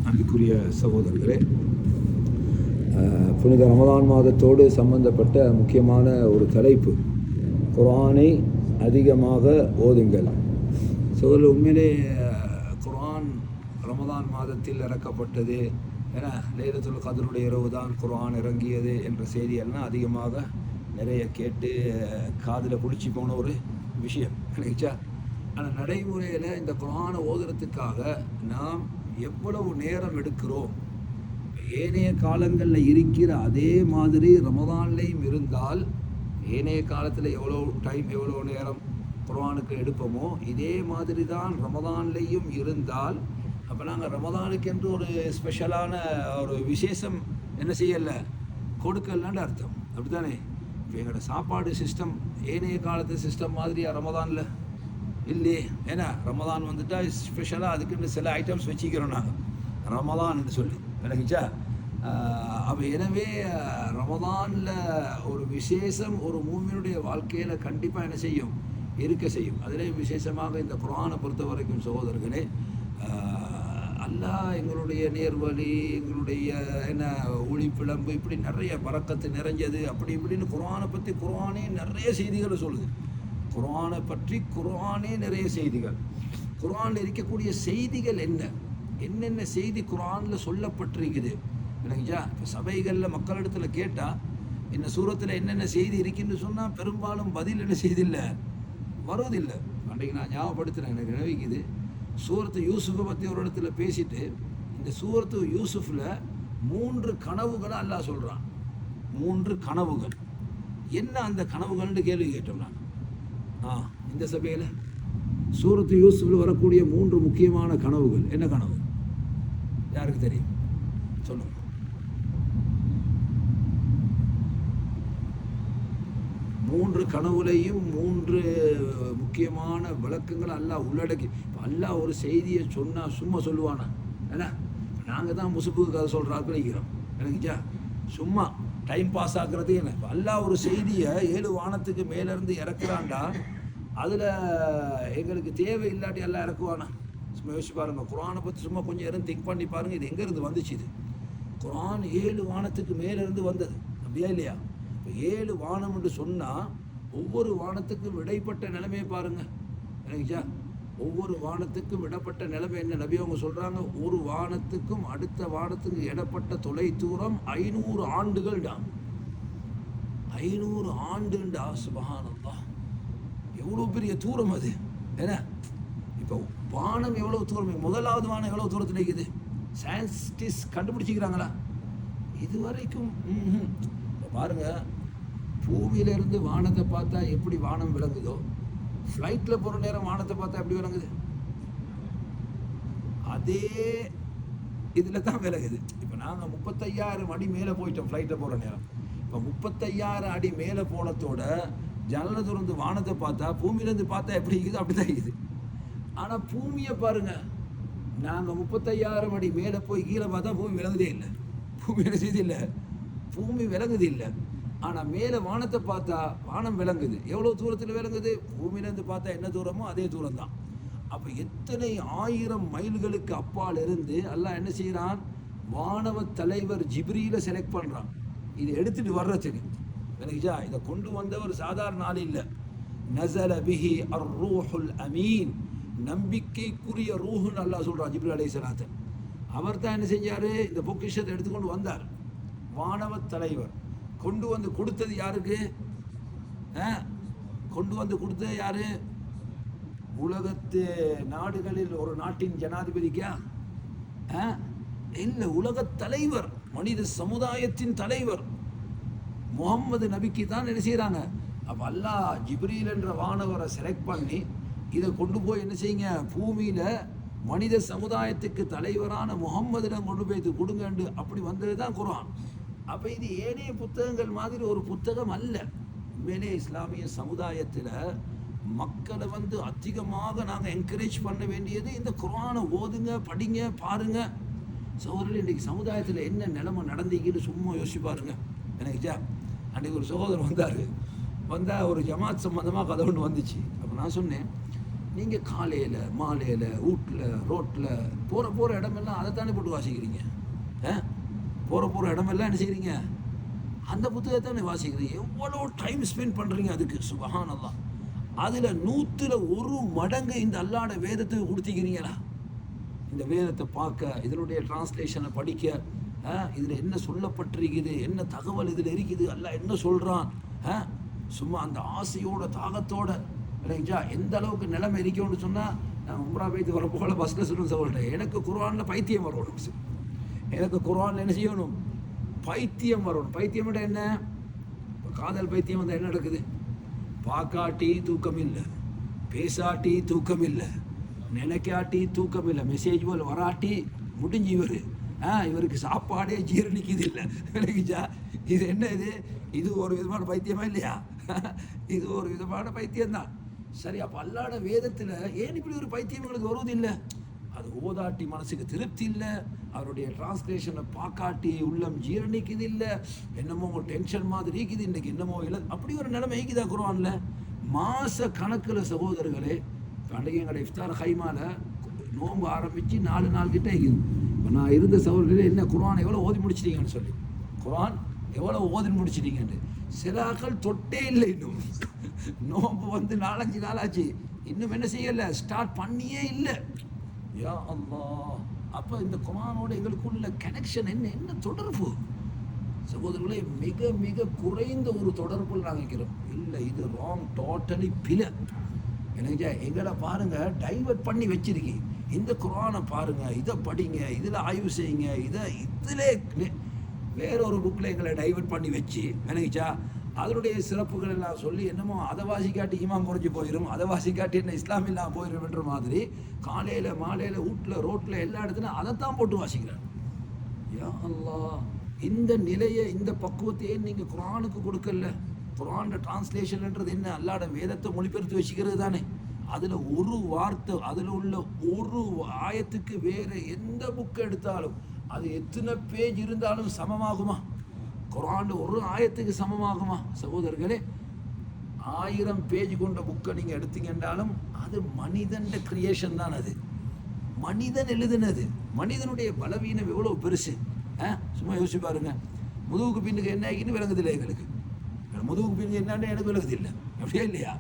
அன்புக்குரிய சகோதரர்களே, புனித ரமதான் மாதத்தோடு சம்பந்தப்பட்ட முக்கியமான ஒரு தலைப்பு, குர்ஆனை அதிகமாக ஓதுங்கள். சகோதரர், உண்மையிலே குர்ஆன் ரமதான் மாதத்தில் இறக்கப்பட்டது, ஏன்னா லைலத்துல் கத்ருடைய இரவு தான் குர்ஆன் இறங்கியது என்ற செய்தியெல்லாம் அதிகமாக நிறைய கேட்டு காதில் பிடிச்சி போன ஒரு விஷயம் நினைச்சா. ஆனால் நடைமுறையில் இந்த குர்ஆனை ஓதுறதுக்காக நாம் எவ்வளவு நேரம் எடுக்கிறோம், ஏனைய காலங்களில் இருக்கிற அதே மாதிரி ரமதான்லையும் இருந்தால் ஏனைய காலத்தில் எவ்வளோ டைம் எவ்வளோ நேரம் குர்ஆனுக்கு எடுப்போமோ இதே மாதிரி தான் ரமதான்லையும் இருந்தால், அப்போ நாங்கள் ரமதானுக்கு என்று ஒரு ஸ்பெஷலான ஒரு விசேஷம் என்ன செய்யலை, கொடுக்கலான்னு அர்த்தம். அப்படி தானே? இப்போ எங்களோட சாப்பாடு சிஸ்டம் ஏனைய காலத்து சிஸ்டம் மாதிரியா ரமதானில் இல்லையே. ஏன்னா ரமதான் வந்துட்டால் ஸ்பெஷலாக அதுக்குன்னு சில ஐட்டம்ஸ் வச்சுக்கிறோம் நாங்கள் ரமதான்னு சொல்லி, விளங்கிச்சா? அப்போ எனவே ரமதானில் ஒரு விசேஷம் ஒரு மூமினுடைய வாழ்க்கையில் கண்டிப்பாக என்ன செய்யும், இருக்க செய்யும். அதிலே விசேஷமாக இந்த குர்ஆனை பொறுத்த வரைக்கும் சகோதரர்களே, அல்லாஹ் எங்களுடைய நேர்வழி, எங்களுடைய என்ன ஒளிப்பிழம்பு, இப்படி நிறைய பரக்கத்து நிறைஞ்சது அப்படி இப்படின்னு குர்ஆனை பற்றி குர்ஆனே நிறைய செய்திகளை சொல்லுது. குர்ஆனை பற்றி குர்ஆனே நிறைய செய்திகள். குர்ஆனில் இருக்கக்கூடிய செய்திகள் என்னென்ன செய்தி குர்ஆனில் சொல்லப்பட்டிருக்குது, இல்லைங்களா? இப்போ சபைகளில் மக்களிடத்தில் கேட்டால் இந்த சூரத்தில் என்னென்ன செய்தி இருக்குன்னு சொன்னால் பெரும்பாலும் பதில் என்ன செய்தில்லை, வருவதில்லை. அன்றைக்கு நான் ஞாபகப்படுத்துகிறேன், எனக்கு நினைவிக்குது. சூரத்து யூசுஃபை பற்றி ஒரு இடத்துல பேசிட்டு, இந்த சூரத்து யூசுஃபில் 3 கனவுகளை அல்லாஹ் சொல்கிறான். 3 கனவுகள். என்ன அந்த கனவுகள்னு கேள்வி கேட்டோம் நான். இந்த சபையில் சூரத்து யூசுஃபில் வரக்கூடிய 3 முக்கியமான கனவுகள் என்ன கனவு யாருக்கு தெரியும்? சொல்லுங்க. மூன்று கனவுலையும் 3 முக்கியமான விளக்கங்கள் அல்லாஹ் உள்ளடக்கி. அல்லாஹ் ஒரு செய்தியை சொன்னால் சும்மா சொல்லுவானா? ஏன்னா நாங்கள் தான் முசுப்புக்கு கதை சொல்கிறாக்கள் இருக்கிறோம், எனக்குச்சா? சும்மா டைம் பாஸ் ஆக்குறது என்ன? அல்லாஹ் ஒரு செய்தியை 7 வானத்துக்கு மேலேருந்து இறக்குறான்டா, அதில் எங்களுக்கு தேவை இல்லாட்டி எல்லாம் இறக்குவானா? சும்மா யோசிச்சு பாருங்கள். குர்ஆனை பற்றி சும்மா கொஞ்சம் நேரம் திங்க் பண்ணி பாருங்கள். இது எங்கேருந்து வந்துச்சு? இது குர்ஆன் 7 வானத்துக்கு மேலேருந்து வந்தது, அப்படியா இல்லையா? இப்போ 7 வானம் என்று சொன்னால் ஒவ்வொரு வானத்துக்கும் இடைப்பட்ட நிலைமையை பாருங்கள், எனக்குச்சா? ஒவ்வொரு வானத்துக்கும் இடப்பட்ட நிலைமை என்ன நபி அவங்க சொல்கிறாங்க? ஒரு வானத்துக்கும் அடுத்த வானத்துக்கு இடப்பட்ட தொலை தூரம் 500 ஆண்டுகள்டா. 500 ஆண்டுண்டா, சுப்ஹானல்லாஹ், எவ்வளோ பெரிய தூரம் அது. ஏன்னா இப்போ வானம் எவ்வளோ தூரம், முதலாவது வானம் எவ்வளோ தூரத்தில் இருக்குது சயின்டிஸ்ட் கண்டுபிடிச்சிக்கிறாங்களா இது வரைக்கும்? இப்போ பாருங்கள், பூமியிலேருந்து வானத்தை பார்த்தா எப்படி வானம் விளங்குதோ, ஃப்ளைட்டில் போகிற நேரம் வானத்தை பார்த்தா எப்படி விளங்குது? அதே இதில் தான் விளங்குது. இப்போ நாங்கள் 35,000 அடி மேலே போயிட்டோம் ஃப்ளைட்டில் போகிற நேரம். இப்போ 35,000 அடி மேலே போனதோட ஜன்னலை திறந்து வானத்தை பார்த்தா பூமியிலேருந்து பார்த்தா எப்படி இருக்குது அப்படி தான் இருக்குது. ஆனால் பூமியை பாருங்கள், நாங்கள் 35,000 அடி மேலே போய் கீழே பார்த்தா பூமி விளங்குதே இல்லை. பூமி என்ன செய்து இல்லை, பூமி விளங்குது இல்லை. ஆனால் மேலே வானத்தை பார்த்தா வானம் விளங்குது. எவ்வளோ தூரத்தில் விளங்குது? பூமியிலேருந்து பார்த்தா என்ன தூரமோ அதே தூரம் தான். அப்போ எத்தனை 1000 மைல்களுக்கு அப்பால் இருந்து அல்லாஹ் என்ன செய்கிறான்? வானவ தலைவர் ஜிப்ரீலை செலக்ட் பண்ணுறான், இதை எடுத்துகிட்டு வர்றதுக்கு. விளங்குச்சா? இதை கொண்டு வந்தவர் சாதாரண ஆள் இல்லை. நஸல பிஹி அர்-ரூஹுல் அமீன், நம்பிக்கைக்குரிய ரூஹுன்னு அல்லாஹ் சொல்கிறான் ஜிப்ரீல் அலைஹிஸ்ஸலாத்தை. அவர் தான் என்ன செஞ்சார்? இந்த பொக்கிஷத்தை எடுத்துக்கொண்டு வந்தார். வானவ தலைவர் கொண்டு வந்து கொடுத்தது யாருக்கு? கொண்டு வந்து கொடுத்தது யாரு? உலகத்து நாடுகளில் ஒரு நாட்டின் ஜனாதிபதிக்கா? இல்லை, உலக தலைவர், மனித சமுதாயத்தின் தலைவர் முகம்மது நபிக்கு தான் என்ன செய்கிறாங்க. அப்போ அல்லாஹ் ஜிப்ரீல் என்ற வானவரை செலக்ட் பண்ணி இதை கொண்டு போய் என்ன செய்யுங்க, பூமியில் மனித சமுதாயத்துக்கு தலைவரான முகம்மதிடம் கொண்டு போய் இது கொடுங்கண்டு அப்படி வந்தது தான் குர்ஆன். அப்போ இது ஏனைய புத்தகங்கள் மாதிரி ஒரு புத்தகம் அல்ல. உண்மையிலே இஸ்லாமிய சமுதாயத்தில் மக்களை அதிகமாக நாங்கள் என்கரேஜ் பண்ண வேண்டியது இந்த குர்ஆனை ஓதுங்க, படிங்க, பாருங்க. சகோதரர்கள், இன்றைக்கி சமுதாயத்தில் என்ன நிலைமை நடந்தீங்கன்னு சும்மா யோசிச்சு பாருங்க. எனக்குச்சா, அன்றைக்கி ஒரு சகோதரர் வந்தார். ஒரு ஜமாத் சம்பந்தமாக கதை ஒன்று வந்துச்சு. அப்போ நான் சொன்னேன், நீங்கள் காலையில் மாலையில் வீட்டில் ரோட்டில் போகிற இடமெல்லாம் அதை தானே போட்டு வாசிக்கிறீங்க. போகிற இடமெல்லாம் என்ன செய்கிறீங்க? அந்த புத்தகத்தானே வாசிக்கிறீங்க. எவ்வளோ டைம் ஸ்பெண்ட் பண்ணுறீங்க அதுக்கு. சுபஹானல்லாஹ். அதில் 100 மடங்கு இந்த அல்லாஹ்வுடைய வேதத்துக்கு கொடுத்திக்கிறீங்களா? இந்த வேதத்தை பார்க்க, இதனுடைய டிரான்ஸ்லேஷனை படிக்க, இதில் என்ன சொல்லப்பட்டிருக்குது, என்ன தகவல் இதில் இருக்குது, அல்லாஹ் என்ன சொல்கிறான், சும்மா அந்த ஆசையோட தாகத்தோட இல்லைங்களா எந்த அளவுக்கு நிலைமை இருக்கணும்னு சொன்னால், நான் உம்ரா போய்த்து வர போல பஸ்ஸில் சொல்லிட்டேன், எனக்கு குர்ஆனில் பைத்தியம் வரணும். எனக்கு குர்ஆனில் என்ன செய்யணும்? பைத்தியம் வரணும். பைத்தியம் என்ன? இப்போ காதல் பைத்தியம் வந்து என்ன நடக்குது? பார்க்காட்டி தூக்கம் இல்லை, பேசாட்டி தூக்கம் இல்லை, நினைக்காட்டி தூக்கம் இல்லை, மெசேஜ் போல் வராட்டி முடிஞ்சு இவருக்கு சாப்பாடே ஜீரணிக்குது இல்லை. விளங்கிச்சா? இது என்ன? இது ஒரு விதமான பைத்தியமா இல்லையா? இது ஒரு விதமான பைத்தியம்தான். சரி, அப்போ அல்லாஹ்வுடைய வேதத்தில் ஏன் இப்படி ஒரு பைத்தியம் எங்களுக்கு வருவதில்லை? அது ஓதாட்டி மனசுக்கு திருப்தி இல்லை, அவருடைய டிரான்ஸ்லேஷனை பார்க்காட்டி உள்ளம் ஜீரணிக்குது இல்லை, என்னமோ டென்ஷன் மாதிரி இருக்குது, இன்றைக்கு என்னமோ இல்லை. அப்படி ஒரு நிலைமை இருக்குதா குர்ஆனில்? மாத கணக்கில் சகோதரர்களே, அன்றைக்கு எங்களுடைய இஃப்தார் ஹைமாவில் நோன்பு ஆரம்பித்து 4 நாள் கிட்டே இருக்குது. இப்போ நான் இருந்த சகோதரர்களே, என்ன குர்ஆன் எவ்வளோ ஓதி முடிச்சிட்டீங்கன்னு சொல்லி, குர்ஆன் எவ்வளோ ஓதி முடிச்சிட்டீங்கன்னு. சிலாக்கள் தொட்டே இல்லை, இன்னும் நோன்பு வந்து 4-5 நாள் ஆச்சு, இன்னும் என்ன செய்யலை, ஸ்டார்ட் பண்ணியே இல்லை. யா அல்லாஹ். அப்போ இந்த குர்ஆனோட எங்களுக்குள்ள கனெக்ஷன் என்ன தொடர்பு சகோதரர்களே? மிக மிக குறைந்த ஒரு தொடர்புகள் நாங்கள் இருக்கிறோம். இல்லை, இது ராங், டோட்டலி பிழை. எனக்கு எங்களை பாருங்கள் டைவர்ட் பண்ணி வச்சிருக்கீங்க. இந்த குர்ஆனை பாருங்கள், இதை படிங்க, இதில் ஆய்வு செய்யுங்க, இதில் வேறொரு புக்கில் எங்களை டைவர்ட் பண்ணி வச்சு நினைச்சா அதனுடைய சிறப்புகள் எல்லாம் சொல்லி என்னமோ அதை வாசிக்காட்டி ஈமான் குறைஞ்சி போயிடும், அதை வாசிக்காட்டி என்ன இஸ்லாம் இல்லாமல் போயிடும் என்ற மாதிரி காலையில் மாலையில் வீட்டில் ரோட்டில் எல்லா இடத்துலையும் அதைத்தான் போட்டு வாசிக்கிறார். யா அல்லாஹ். இந்த நிலையை, இந்த பக்குவத்தையே நீங்கள் குர்ஆனுக்கு கொடுக்கல. குர்ஆன் டிரான்ஸ்லேஷன்ன்றது என்ன? அல்லாஹ்வுடைய வேதத்தை மொழிபெயர்த்து வச்சுக்கிறது தானே. அதில் ஒரு வார்த்தை, அதில் உள்ள ஒரு ஆயத்துக்கு வேறு எந்த புக்கை எடுத்தாலும் அது எத்தனை பேஜ் இருந்தாலும் சமமாகுமா? குர்ஆன் ஒரு ஆயத்துக்கு சமமாகுமா? சகோதரர்களே, 1000 பேஜ் கொண்ட புக்கை நீங்கள் எடுத்தீங்கன்றாலும் அது மனிதன் கிரியேஷன் தான். அது மனிதன் எழுதுனது. மனிதனுடைய பலவீனம் எவ்வளோ பெருசு. சும்மா யோசிச்சு பாருங்க. முதுகுக்கு பின்னுக்கு என்ன ஆகின்னு விளங்குதில்லை எங்களுக்கு. முதுகுக்கு பின்னுக்கு என்னன்னு எனக்கு விளங்குது இல்லை, அப்படியே இல்லையா?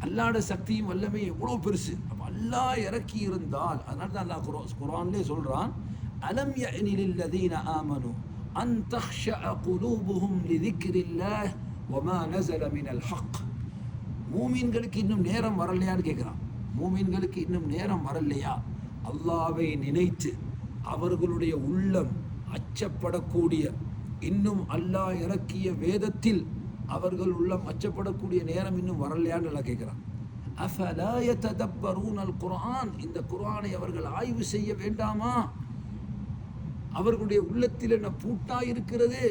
அல்லாஹ்வுடைய சக்தியும் வல்லமையும் எவ்வளோ பெருசு. அப்போ அல்லாஹ் இறக்கி இருந்தால், அதனால தான் அல்லாஹ் குர்ஆன்லேயே சொல்கிறான், அலம் யஅனி லில்லதீன ஆமனு அன் தக்ஷஅ குலூபுஹும் லிதிக்ரில்லாஹ் வமா நஸல மினல் ஹக். மூமின்களுக்கு இன்னும் நேரம் வரலையான்னு கேட்குறான். மூமின்களுக்கு இன்னும் நேரம் வரலையா? அல்லாஹ்வை நினைத்து அவர்களுடைய உள்ளம் அச்சப்படக்கூடிய, இன்னும் அல்லாஹ் இறக்கிய வேதத்தில் அவர்கள் உள்ளம் அச்சப்படக்கூடிய நேரம் இன்னும் வரலையான்னு எல்லாம் கேட்குறான். அஃபலா யததப்பரூனல் குர்ஆன். இந்த குர்ஆனை அவர்கள் ஆய்வு செய்ய வேண்டாமா? அவர்களுடைய உள்ளத்தில் என்ன பூட்டாக இருக்கிறது?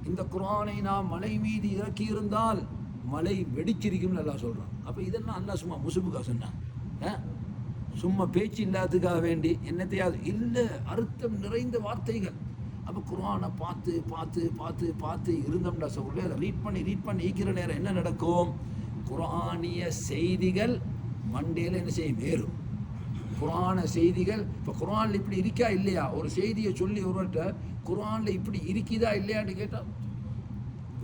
இந்த குர்ஆனை நாம் மலை மீது இறக்கி இருந்தால் மலை வெடிச்சிருக்கும்னு எல்லாம் சொல்கிறான். அப்போ இதெல்லாம் அல்லாஹ் சும்மா முசுபுக்காக சொன்னான், சும்மா பேச்சு இல்லாததுக்காக வேண்டி என்னத்தையாவது இல்லை, அர்த்தம் நிறைந்த வார்த்தைகள். அப்போ குர்ஆனை பார்த்து பார்த்து பார்த்து பார்த்து இருந்தோம்டா சொல்ல, அதை ரீட் பண்ணி ஈக்கிற நேரம் என்ன நடக்கும்? குர்ஆனிய செய்திகள் மண்டேல என்ன செய்யும்? ஏறும். குர்ஆன செய்திகள். இப்போ குர்ஆனில் இப்படி இருக்கா இல்லையா? ஒரு செய்தியை சொல்லி ஒருவர்கிட்ட குர்ஆனில் இப்படி இருக்குதா இல்லையான்னு கேட்டால்,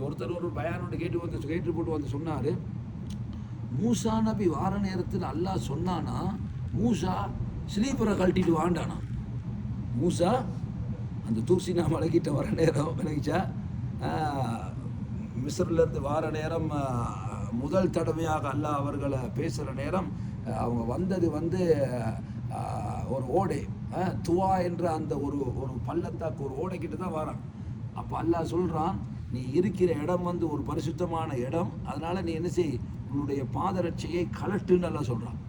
ஒருத்தர் ஒரு பயானோட கேட்டு போட்டு வந்து சொன்னார், மூசா நபி வார நேரத்தில் அல்லாஹ் சொன்னானா மூசா ஸ்லீப்பரை கழட்டிட்டு வாண்டானா. மூசா அந்த தூசினா மலைக்கிட்ட வர நேரம் விளங்கிச்சா, மிஸ்ரிலிருந்து வார நேரம் முதல் தடவையாக அல்லாஹ் அவர்களை பேசுகிற நேரம் அவங்க வந்தது ஒரு ஓடை, துவா என்ற அந்த ஒரு பள்ளத்தாக்கு ஒரு ஓடைக்கிட்ட தான் வரான். அப்போ அல்லாஹ் சொல்கிறான், நீ இருக்கிற இடம் ஒரு பரிசுத்தமான இடம், அதனால் நீ என்ன செய், உன்னுடைய பாதரட்சையை கலட்டுன்னு எல்லாம் சொல்கிறான்.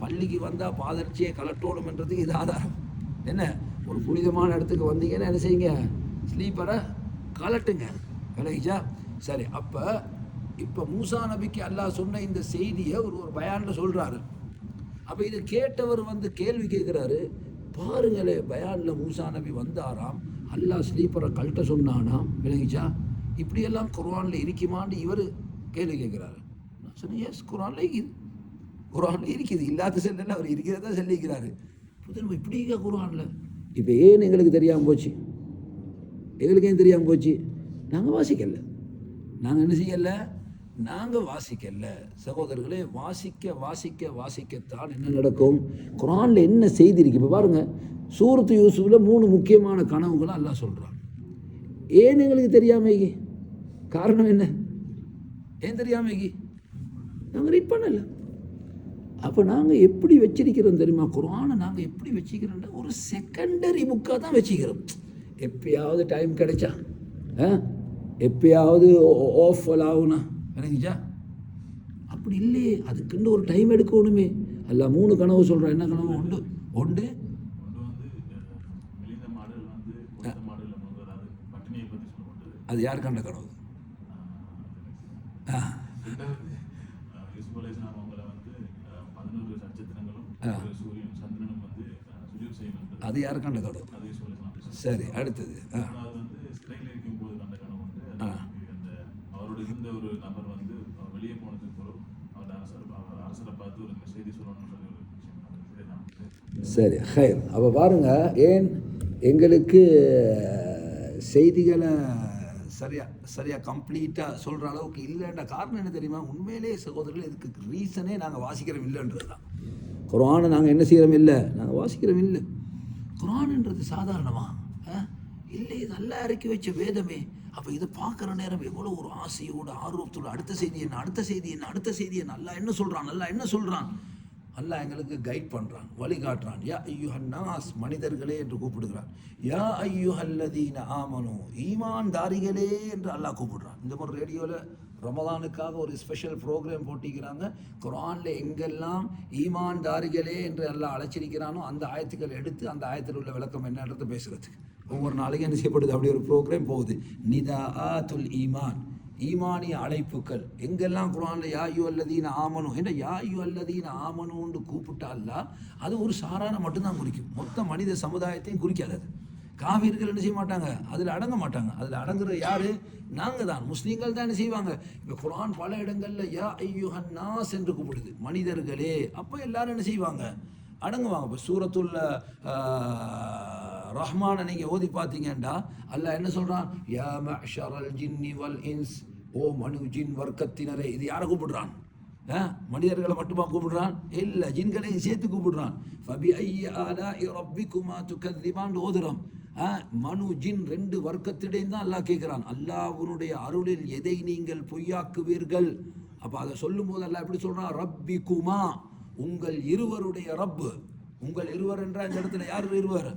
பள்ளிக்கு வந்தால் பாதரட்சியை கலட்டோணும்ன்றதுக்கு இது ஆதாரம். என்ன, ஒரு புனிதமான இடத்துக்கு வந்தீங்கன்னா என்ன செய்யுங்க, ஸ்லீப்பரை கலட்டுங்க. விளங்கிச்சா? சரி. அப்போ இப்போ மூசா நபிக்கு அல்லாஹ் சொன்ன இந்த செய்தியை ஒரு பயானில் சொல்கிறாரு. அப்போ இதை கேட்டவர் கேள்வி கேட்குறாரு, பாருங்களே பயானில் மூசா நபி வந்தாராம், அல்லாஹ் ஸ்லீப்பரை கழட்ட சொன்னானாம். விளங்கிச்சா? இப்படியெல்லாம் குர்ஆனில் இருக்குமான்னு இவர் கேள்வி கேட்குறாரு. நான் சொன்னேன், எஸ் குர்ஆனில் இருக்குது. குர்ஆனில் இருக்குது, இல்லாத செல்லல, அவர் இருக்கிறதா சொல்லிக்கிறாரு. புதன் இப்படிங்க குர்ஆனில். இப்போ ஏன் எங்களுக்கு தெரியாமல் போச்சு? எங்களுக்கு ஏன் தெரியாமல் போச்சு? நாங்கள் வாசிக்கல. நாங்கள் என்ன செய்யலை? நாங்கள் வாசிக்கல. சகோதரர்களே, வாசிக்கத்தான் என்ன நடக்கும்? குர்ஆனில் என்ன செய்தி இருக்கு? இப்போ பாருங்கள், சூரத்து யூசுஃபில் 3 முக்கியமான கனவுகளை அல்லாஹ் சொல்கிறான். ஏன் எங்களுக்கு தெரியாமைக்கு? காரணம் என்ன? ஏன் தெரியாமைக்கு? நாங்கள் ரீட் பண்ணலை. அப்போ நாங்கள் எப்படி வச்சிருக்கிறோம் தெரியுமா? குர்ஆனை நாங்கள் எப்படி வச்சுக்கிறோம்னா ஒரு செகண்டரி புக்காக தான் வச்சுக்கிறோம். எப்பயாவது டைம் கிடைச்சா, எப்பயாவது ஆஃப் ஆகுனா கிடைக்குச்சா? அப்படி இல்லையே, அதுக்குன்னு ஒரு டைம் எடுக்கணுமே. அல்ல 3 கனவு சொல்கிறேன். என்ன கனவு? ஒன்று அது யார் கண்ட கனவு? அது யார் கண்ட கனவு? சரி, அடுத்தது சரி ஹைர். அப்போ பாருங்கள், ஏன் எங்களுக்கு செய்திகளை சரியாக கம்ப்ளீட்டாக சொல்கிற அளவுக்கு இல்லைன்ற காரணம் என்ன தெரியுமா? உண்மையிலே சகோதரர்கள், இதுக்கு ரீசனே நாங்கள் வாசிக்கிறோம் இல்லைன்றது தான். குர்ஆனை நாங்கள் என்ன செய்கிறோம்? இல்லை, நாங்கள் வாசிக்கிறோம் இல்லை. குர்ஆன்ன்றது சாதாரணமாக இல்லை, இது அல்லாஹ் இறக்கி வச்ச வேதமே. அப்போ இதை பார்க்குற நேரம் எவ்வளோ ஒரு ஆசையோடு ஆர்வத்தோடு அடுத்த செய்தி என்ன, அடுத்த செய்தி என்ன, அடுத்த செய்தி என்ன, அல்லாஹ் என்ன சொல்கிறான், அல்லாஹ் என்ன சொல்கிறான். அல்லாஹ் எங்களுக்கு கைட் பண்ணுறான், வழிகாட்டுறான். யா ஐயுஹன் நாஸ், மனிதர்களே என்று கூப்பிடுகிறான். யா ஐயுஹல்லதீன ஆமனு, ஈமான் தாரிகளே என்று அல்லாஹ் கூப்பிடுறான். இந்த மாதிரி ரேடியோவில் ரமதானுக்காக ஒரு ஸ்பெஷல் ப்ரோக்ராம் போட்டிக்கிறாங்க. குர்ஆனில் எங்கெல்லாம் ஈமான் தாரிகளே என்று அல்லாஹ் அழைச்சிருக்கிறானோ அந்த ஆயத்துக்கள் எடுத்து அந்த ஆயத்தில் உள்ள விளக்கம் என்னன்றது பேசுகிறதுக்கு ஒவ்வொரு நாளைக்கும் என்ன செய்யப்படுது? அப்படி ஒரு ப்ரோக்ராம் போகுது. நிதாஅத்துல் ஈமான், ஈமானிய அழைப்புக்கள். எங்கெல்லாம் குர்ஆனில் யா அய்யுஹல்லதீன ஆமனு என்ற யா அய்யுஹல்லதீன ஆமனுன்னு கூப்பிட்டால அது ஒரு சாரான மட்டும்தான் குறிக்கும், மொத்த மனித சமுதாயத்தையும் குறிக்காது. அது காவிர்கள் என்ன செய்ய மாட்டாங்க, அதில் அடங்க மாட்டாங்க. அதில் அடங்குற யாரு? நாங்கள் தான், முஸ்லீம்கள் தான் என்ன செய்வாங்க. இப்போ குர்ஆன் பல இடங்களில் யா ஐயுஹன் நாஸ் என்று கூப்பிடுது, மனிதர்களே. அப்போ எல்லாரும் என்ன செய்வாங்க? அடங்குவாங்க. இப்போ சூரத்துல் ரஹ்மானை நீங்கள் ஓதி பார்த்தீங்கன்னா அல்லாஹ் என்ன சொல்கிறான்? யா மஅஷரல் ஜின்னி வல் இன்ஸ், ஓ மனு ஜின் வர்க்கத்தினரே. இது யாரை கூப்பிடுறான்? மனிதர்களை மட்டுமா கூப்பிடுறான்? இல்லை, ஜின்களையும் சேர்த்து கூப்பிடுறான். ஃபபி ஐய ஆலாஇ ரப்பிக்குமா துகذிபான் ஓதுறோம். மனு ஜின் 2 வர்க்கத்திடையும் தான் அல்லாஹ் கேட்குறான். அல்லாஹ்வுடைய அருளில் எதை நீங்கள் பொய்யாக்குவீர்கள்? அப்போ அதை சொல்லும் போது அல்லாஹ் எப்படி சொல்கிறான்? ரப்பிக்குமா, உங்கள் இருவருடைய ரப்பு. உங்கள் இருவர் என்ற இந்த இடத்துல யார் இருவர்?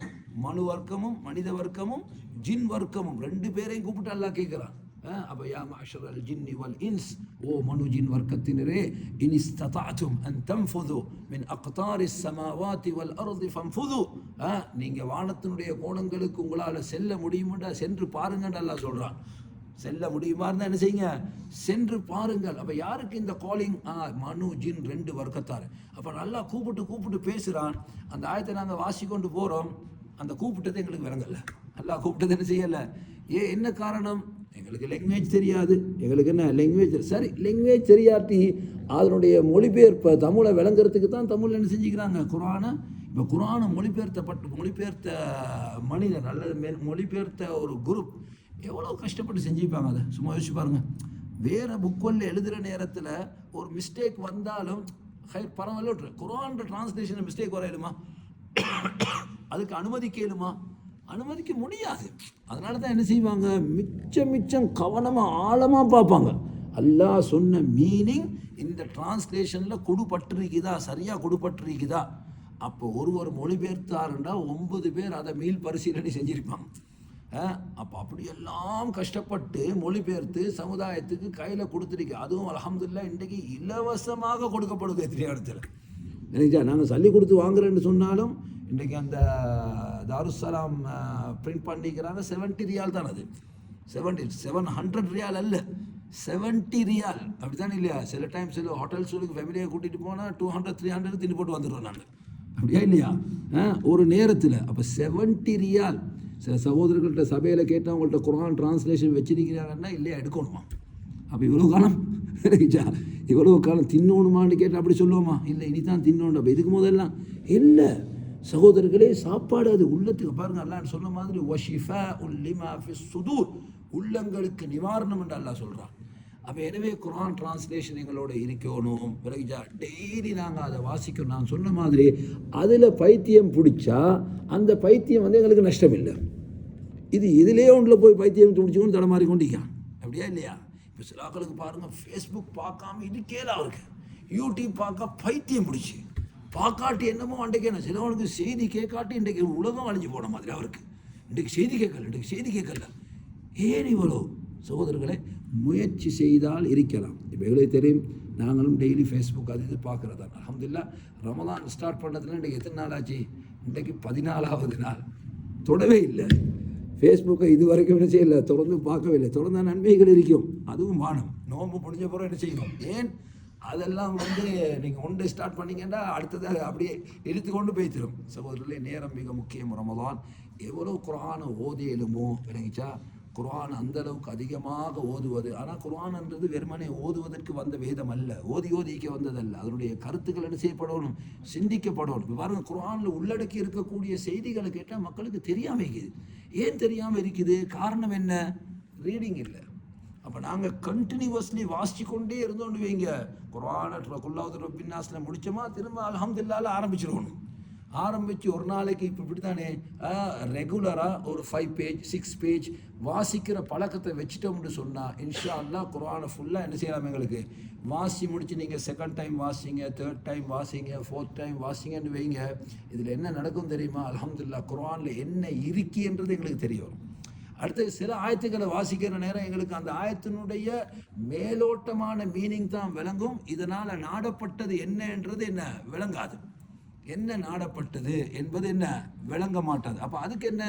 மனு வர்க்கமும் மனித வர்க்கமும் ஜின் வர்க்கமும் 2 பேரையும் கூப்பிட்டு அல்லாஹ் கேட்குறான். அப்போ யா மஅஷரல் ஜின்னி வல் இன்ஸ், ஓ மனு ஜின் வர்க்கத்தினரே, இன் இஸ்ததஅதும் அன் தன்ஃபுது மின் அக்தாரிஸ் ஸமாவாதி வல் அர்தி ஃபன்ஃபுது, நீங்கள் வானத்தினுடைய கோணங்களுக்கு உங்களால் செல்ல முடியுமென்றா சென்று பாருங்கன்னு அல்லாஹ் சொல்கிறான். செல்ல முடியுமா இருந்தால் என்ன செய்யுங்க? சென்று பாருங்கள். அப்போ யாருக்கு இந்த காலிங்? மனு ஜின் 2 வர்க்கத்தார். அப்போ நல்லா கூப்பிட்டு பேசுகிறான். அந்த ஆயத்தை நாங்கள் வாசிக்கொண்டு போகிறோம். அந்த கூப்பிட்டது எங்களுக்கு விளங்கலை. நல்லா கூப்பிட்டது என்ன செய்யலை? என்ன காரணம்? எங்களுக்கு லாங்குவேஜ் தெரியாது. எங்களுக்கு என்ன லாங்குவேஜ்? சரி, லாங்குவேஜ் தெரியாட்டி அதனுடைய மொழிபெயர்ப்பை தமிழை விளங்குறதுக்கு தான் தமிழ் என்ன செஞ்சுக்கிறாங்க? குர்ஆனை. இப்போ குர்ஆனை மொழிபெயர்த்த மனிதன் அல்லது மொழிபெயர்த்த ஒரு குரூப் எவ்வளோ கஷ்டப்பட்டு செஞ்சுப்பாங்க. அதை சும்மா யோசிச்சு பாருங்கள். வேறு புக்கில் எழுதுகிற நேரத்தில் ஒரு மிஸ்டேக் வந்தாலும் பரவாயில்ல, குர்ஆன் டிரான்ஸ்லேஷனில் மிஸ்டேக் வரையிலுமா? அதுக்கு அனுமதிக்கலுமா? அனுமதிக்க முடியாது. அதனால தான் என்ன செய்வாங்க? மிச்சம் கவனமாக ஆழமாக பார்ப்பாங்க. அல்லாஹ் சொன்ன மீனிங் இந்த டிரான்ஸ்லேஷனில் கொடுபட்டிருக்குதா, சரியாக கொடுபட்டிருக்குதா? அப்போ ஒருவர் மொழிபெயர்த்தாருண்டா 9 பேர் அதை மீள் பரிசீலனை செஞ்சுருப்பாங்க. அப்போ அப்படியெல்லாம் கஷ்டப்பட்டு மொழிபெயர்த்து சமுதாயத்துக்கு கையில் கொடுத்துருக்கு. அதுவும் அல்ஹம்துலில்லாஹ் இன்றைக்கு இலவசமாக கொடுக்கப்படுது. எத்தனை இடத்துல நினைச்சா நாங்கள் சல்லி கொடுத்து வாங்குறேன்னு சொன்னாலும் இன்றைக்கி அந்த தாருஸ்ஸலாம் பிரிண்ட் பண்ணிக்கிறாங்க. 70 ரியால் தான். அது 700 ரியால் அல்ல, 70 ரியால். அப்படி தானே இல்லையா? சில டைம் சில ஹோட்டல்ஸுக்கு ஃபேமிலியை கூட்டிகிட்டு போனால் 200-300 தின்னு போட்டு வந்துடுவோம் நாங்கள். அப்படியா இல்லையா? ஒரு நேரத்தில். அப்போ 70 ரியால். சில சகோதரர்கள்ட்ட சபையில் கேட்டால் அவங்கள்ட்ட குர்ஆன் டிரான்ஸ்லேஷன் வச்சிருக்கிறாங்கன்னா இல்லையா எடுக்கணுமா? அப்போ இவ்வளோ காலம் இவ்வளோ காலம் தின்னோணுமான்னு கேட்டால் அப்படி சொல்லுவோமா? இல்லை, இனி தான் தின்னோண்டு. அப்போ இதுக்கு முதல்லாம் இல்லை சகோதரர்களே, சாப்பாடு அது உள்ளத்துக்கு பாருங்கள். அல்லாஹ் சொன்ன மாதிரி வஷிஃபா உல்லிமா ஃபிஸ் சுதூர், உள்ளங்களுக்கு நிவாரணம் என்று அல்லாஹ் சொல்கிறான். அப்போ எனவே குர்ஆன் டிரான்ஸ்லேஷன் எங்களோட இருக்கணும். பிறகு டெய்லி நாங்கள் அதை வாசிக்கணும். நான் சொன்ன மாதிரி அதில் பைத்தியம் பிடிச்சா அந்த பைத்தியம் வந்து எங்களுக்கு நஷ்டம் இல்லை. இது இதிலே ஒன்றில் போய் பைத்தியம் பிடிச்சிக்கணும் தடமாறி கொண்டிருக்கான். அப்படியா இல்லையா? இப்போ சில ஆக்களுக்கு பாருங்கள், ஃபேஸ்புக் பார்க்காம இருக்கேலா இருக்கு, யூடியூப் பார்க்க பைத்தியம் பிடிச்சி பார்க்காட்டி என்னமோ அன்றைக்கு என்ன சிலவனுக்கு செய்தி கேட்காட்டி இன்றைக்கு உலகம் அழிஞ்சு போன மாதிரி அவருக்கு. இன்றைக்கு செய்தி கேட்கல. ஏன் இவ்வளோ? சகோதரர்களை, முயற்சி செய்தால் இருக்கலாம். இப்போ எங்களுக்கு தெரியும், நாங்களும் டெய்லி ஃபேஸ்புக் அது இது பார்க்குறதா. அல்ஹம்துலில்லாஹ் ரமதான் ஸ்டார்ட் பண்ணதுல இன்றைக்கு எத்தனை நாள் ஆச்சு? இன்றைக்கு 14வது நாள். தொடவே இல்லை ஃபேஸ்புக்கை, இது வரைக்கும் என்ன செய்யலை, தொடர்ந்து பார்க்கவே இல்லை. தொடர்ந்து நன்மைகள் இருக்கும், அதுவும் வானம். நோன்பு முடிஞ்ச பிறகு என்ன செய்யணும்? ஏன் அதெல்லாம் வந்து நீங்கள் ஒன்று ஸ்டார்ட் பண்ணிங்கன்னா அடுத்ததாக அப்படியே இழுத்து கொண்டு போய் தரும். சகோதரர்களே, நேரம் மிக முக்கியம். ரமதான் எவ்வளோ குர்ஆனை ஓதியலுமோ விளங்கிச்சா? குர்ஆன் அந்தளவுக்கு அதிகமாக ஓதுவது. ஆனால் குர்ஆன்ன்றது வெறுமனே ஓதுவதற்கு வந்த வேதம் அல்ல, ஓதிக்க வந்ததல்ல. அதனுடைய கருத்துக்கள் என்ன செய்யப்படணும்? சிந்திக்கப்படணும். இப்போ பாருங்கள், குர்ஆனில் உள்ளடக்கி இருக்கக்கூடிய செய்திகளை கேட்டால் மக்களுக்கு தெரியாமல் இருக்குது. ஏன் தெரியாமல் இருக்குது? காரணம் என்ன? ரீடிங் இல்லை. அப்போ நாங்கள் கண்டினியூவஸ்லி வாசிச்சு கொண்டே இருந்தோன்னு வைங்க, குர்ஆனை குல்லாவது ரப்பின்னாஸில் முடித்தோமா திரும்ப அல்ஹம்துலில்லாஹ்ல ஆரம்பிச்சிடணும். ஆரம்பித்து ஒரு நாளைக்கு இப்போ இப்படி தானே ரெகுலராக ஒரு 5 பேஜ் 6 பேஜ் வாசிக்கிற பழக்கத்தை வச்சுட்டோம்னு சொன்னால் இன்ஷா அல்லாஹ் குர்ஆனை ஃபுல்லாக என்ன செய்யலாம்? எங்களுக்கு வாசி முடிச்சு நீங்கள் செகண்ட் டைம் வாசிங்க, தேர்ட் டைம் வாசிங்க, ஃபோர்த் டைம் வாசிங்கன்னு வைங்க. இதில் என்ன நடக்கும் தெரியுமா? அல்ஹம்துலில்லாஹ் குர்ஆனில் என்ன இருக்குன்றது எங்களுக்கு தெரிய வரும். அடுத்து சில ஆயத்துக்களை வாசிக்கிற நேரம் எங்களுக்கு அந்த ஆயத்தினுடைய மேலோட்டமான மீனிங் தான் விளங்கும். இதனால் நாடப்பட்டது என்னன்றது என்ன விளங்காது. என்ன நாடப்பட்டது என்பது என்ன விளங்க மாட்டாது. அப்போ அதுக்கு என்ன?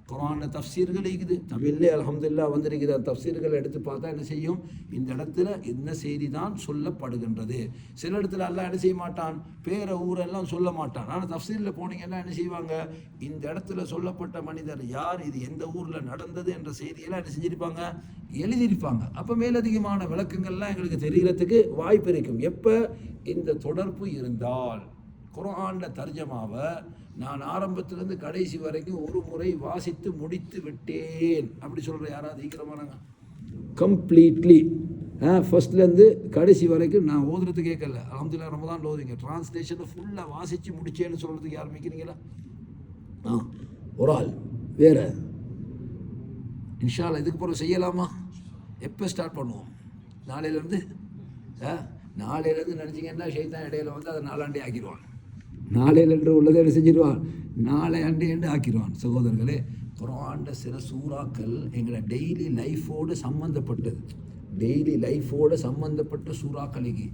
குர்ஆனில் தஃப்சீர்கள் இருக்குது, தமிழ்லே அல்ஹம்துலில்லாஹ் வந்திருக்குது. அந்த தஃப்சீர்களை எடுத்து பார்த்தா என்ன செய்யும்? இந்த இடத்துல என்ன செய்தி தான் சொல்லப்படுகின்றது. சில இடத்துல அல்லாஹ் என்ன செய்ய மாட்டான்? பேரை ஊரெல்லாம் சொல்ல மாட்டான். ஆனால் தஃப்சீரில் போனீங்கன்னா என்ன செய்வாங்க? இந்த இடத்துல சொல்லப்பட்ட மனிதர் யார், இது எந்த ஊரில் நடந்தது என்ற செய்தியெல்லாம் என்ன செஞ்சிருப்பாங்க? எழுதியிருப்பாங்க. அப்போ மேலதிகமான விளக்கங்கள்லாம் எங்களுக்கு தெரிகிறதுக்கு வாய்ப்பு இருக்கும். எப்போ? இந்த தொடர்பு இருந்தால். குர்ஆனில் தர்ஜமாவை நான் ஆரம்பத்திலேருந்து கடைசி வரைக்கும் ஒரு முறை வாசித்து முடித்து விட்டேன் அப்படி சொல்கிற யாராவது ஈக்கிறமானாங்க? கம்ப்ளீட்லி ஃபர்ஸ்ட்லேருந்து கடைசி வரைக்கும் நான் ஓதுறது கேட்கல. அல்ஹம்துலில்லாஹ் ரமதான் ஓதுங்க. டிரான்ஸ்லேஷனை ஃபுல்லாக வாசித்து முடிச்சேன்னு சொல்கிறதுக்கு யாரும் மிக்கிறீங்களா? ஒரு ஆள் வேற இன்ஷா அல்லாஹ் இதுக்கு பிறகு செய்யலாமா? எப்போ ஸ்டார்ட் பண்ணுவோம்? நாளையிலேருந்து நினச்சிங்கன்னா ஷைத்தான் இடையில வந்து அதை நாளாண்டே ஆக்கிடுவான். நாளையில் என்று உள்ளதை என்ன செஞ்சிடுவான்? நாளை அண்டே என்று ஆக்கிடுவான். சகோதரர்களே, குர்ஆன்ல சில சூறாக்கள் எங்களை டெய்லி லைஃபோடு சம்மந்தப்பட்ட சூறாக்களுக்கு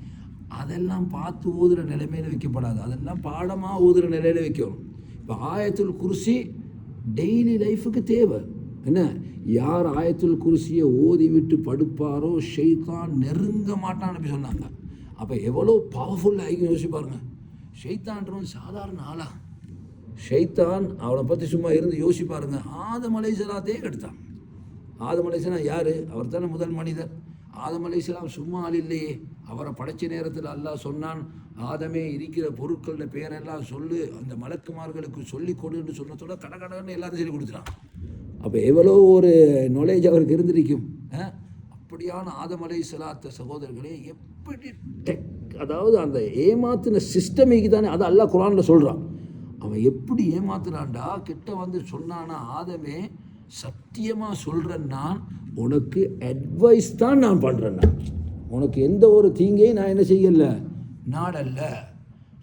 அதெல்லாம் பார்த்து ஓதுகிற நிலைமையில் வைக்கப்படாது. அதெல்லாம் பாடமாக ஓதுகிற நிலையில் வைக்கணும். இப்போ ஆயத்துல் குர்சி டெய்லி லைஃபுக்கு தேவை. என்ன? யார் ஆயத்துல் குர்சியை ஓதி விட்டு படுப்பாரோ ஷைத்தான் நெருங்க மாட்டான்னு அப்படி சொன்னாங்க. அப்போ எவ்வளோ பவர்ஃபுல்லாக ஆகி யோசிச்சு பாருங்க. ஷைத்தான்றவன் சாதாரண ஆளா? ஷைத்தான் அவனை பற்றி சும்மா இருந்து யோசிச்சு பாருங்க. ஆதம் அலைஹிஸ்ஸலாத்தையே கெடுத்தான். ஆதம் அலைஹிஸ்ஸலாம் யார்? அவர் தானே முதல் மனிதர். ஆதம் அலைஹிஸ்ஸலாம் சும்மா ஆள் இல்லையே. அவரை படைச்ச நேரத்தில் அல்லாஹ் சொன்னான், ஆதமே இருக்கிற பொருட்களோட பேரெல்லாம் சொல்லு, அந்த மலக்குமார்களுக்கு சொல்லி கொடுன்னு சொன்னதோட கடன்னு எல்லாத்தையும் சொல்லி கொடுத்துட்டான். அப்போ எவ்வளோ ஒரு நாலேஜ் அவருக்கு இருந்திருக்கும். அப்படியான ஆதம் அலைஹிஸ்ஸலாத்து சகோதரர்களே எப்படி அதாவது அந்த ஏமாத்தின சிஸ்டமிக்கு தானே அது அல்லாஹ் குர்ஆனில் சொல்கிறான். அவன் எப்படி ஏமாத்துறான்டா? கிட்ட வந்து சொன்னானா, ஆதமே சத்தியமாக சொல்கிறேன், நான் உனக்கு அட்வைஸ் தான் நான் பண்ணுறேன்னா, உனக்கு எந்த ஒரு தீங்கையும் நான் என்ன செய்யலை, நாடல்ல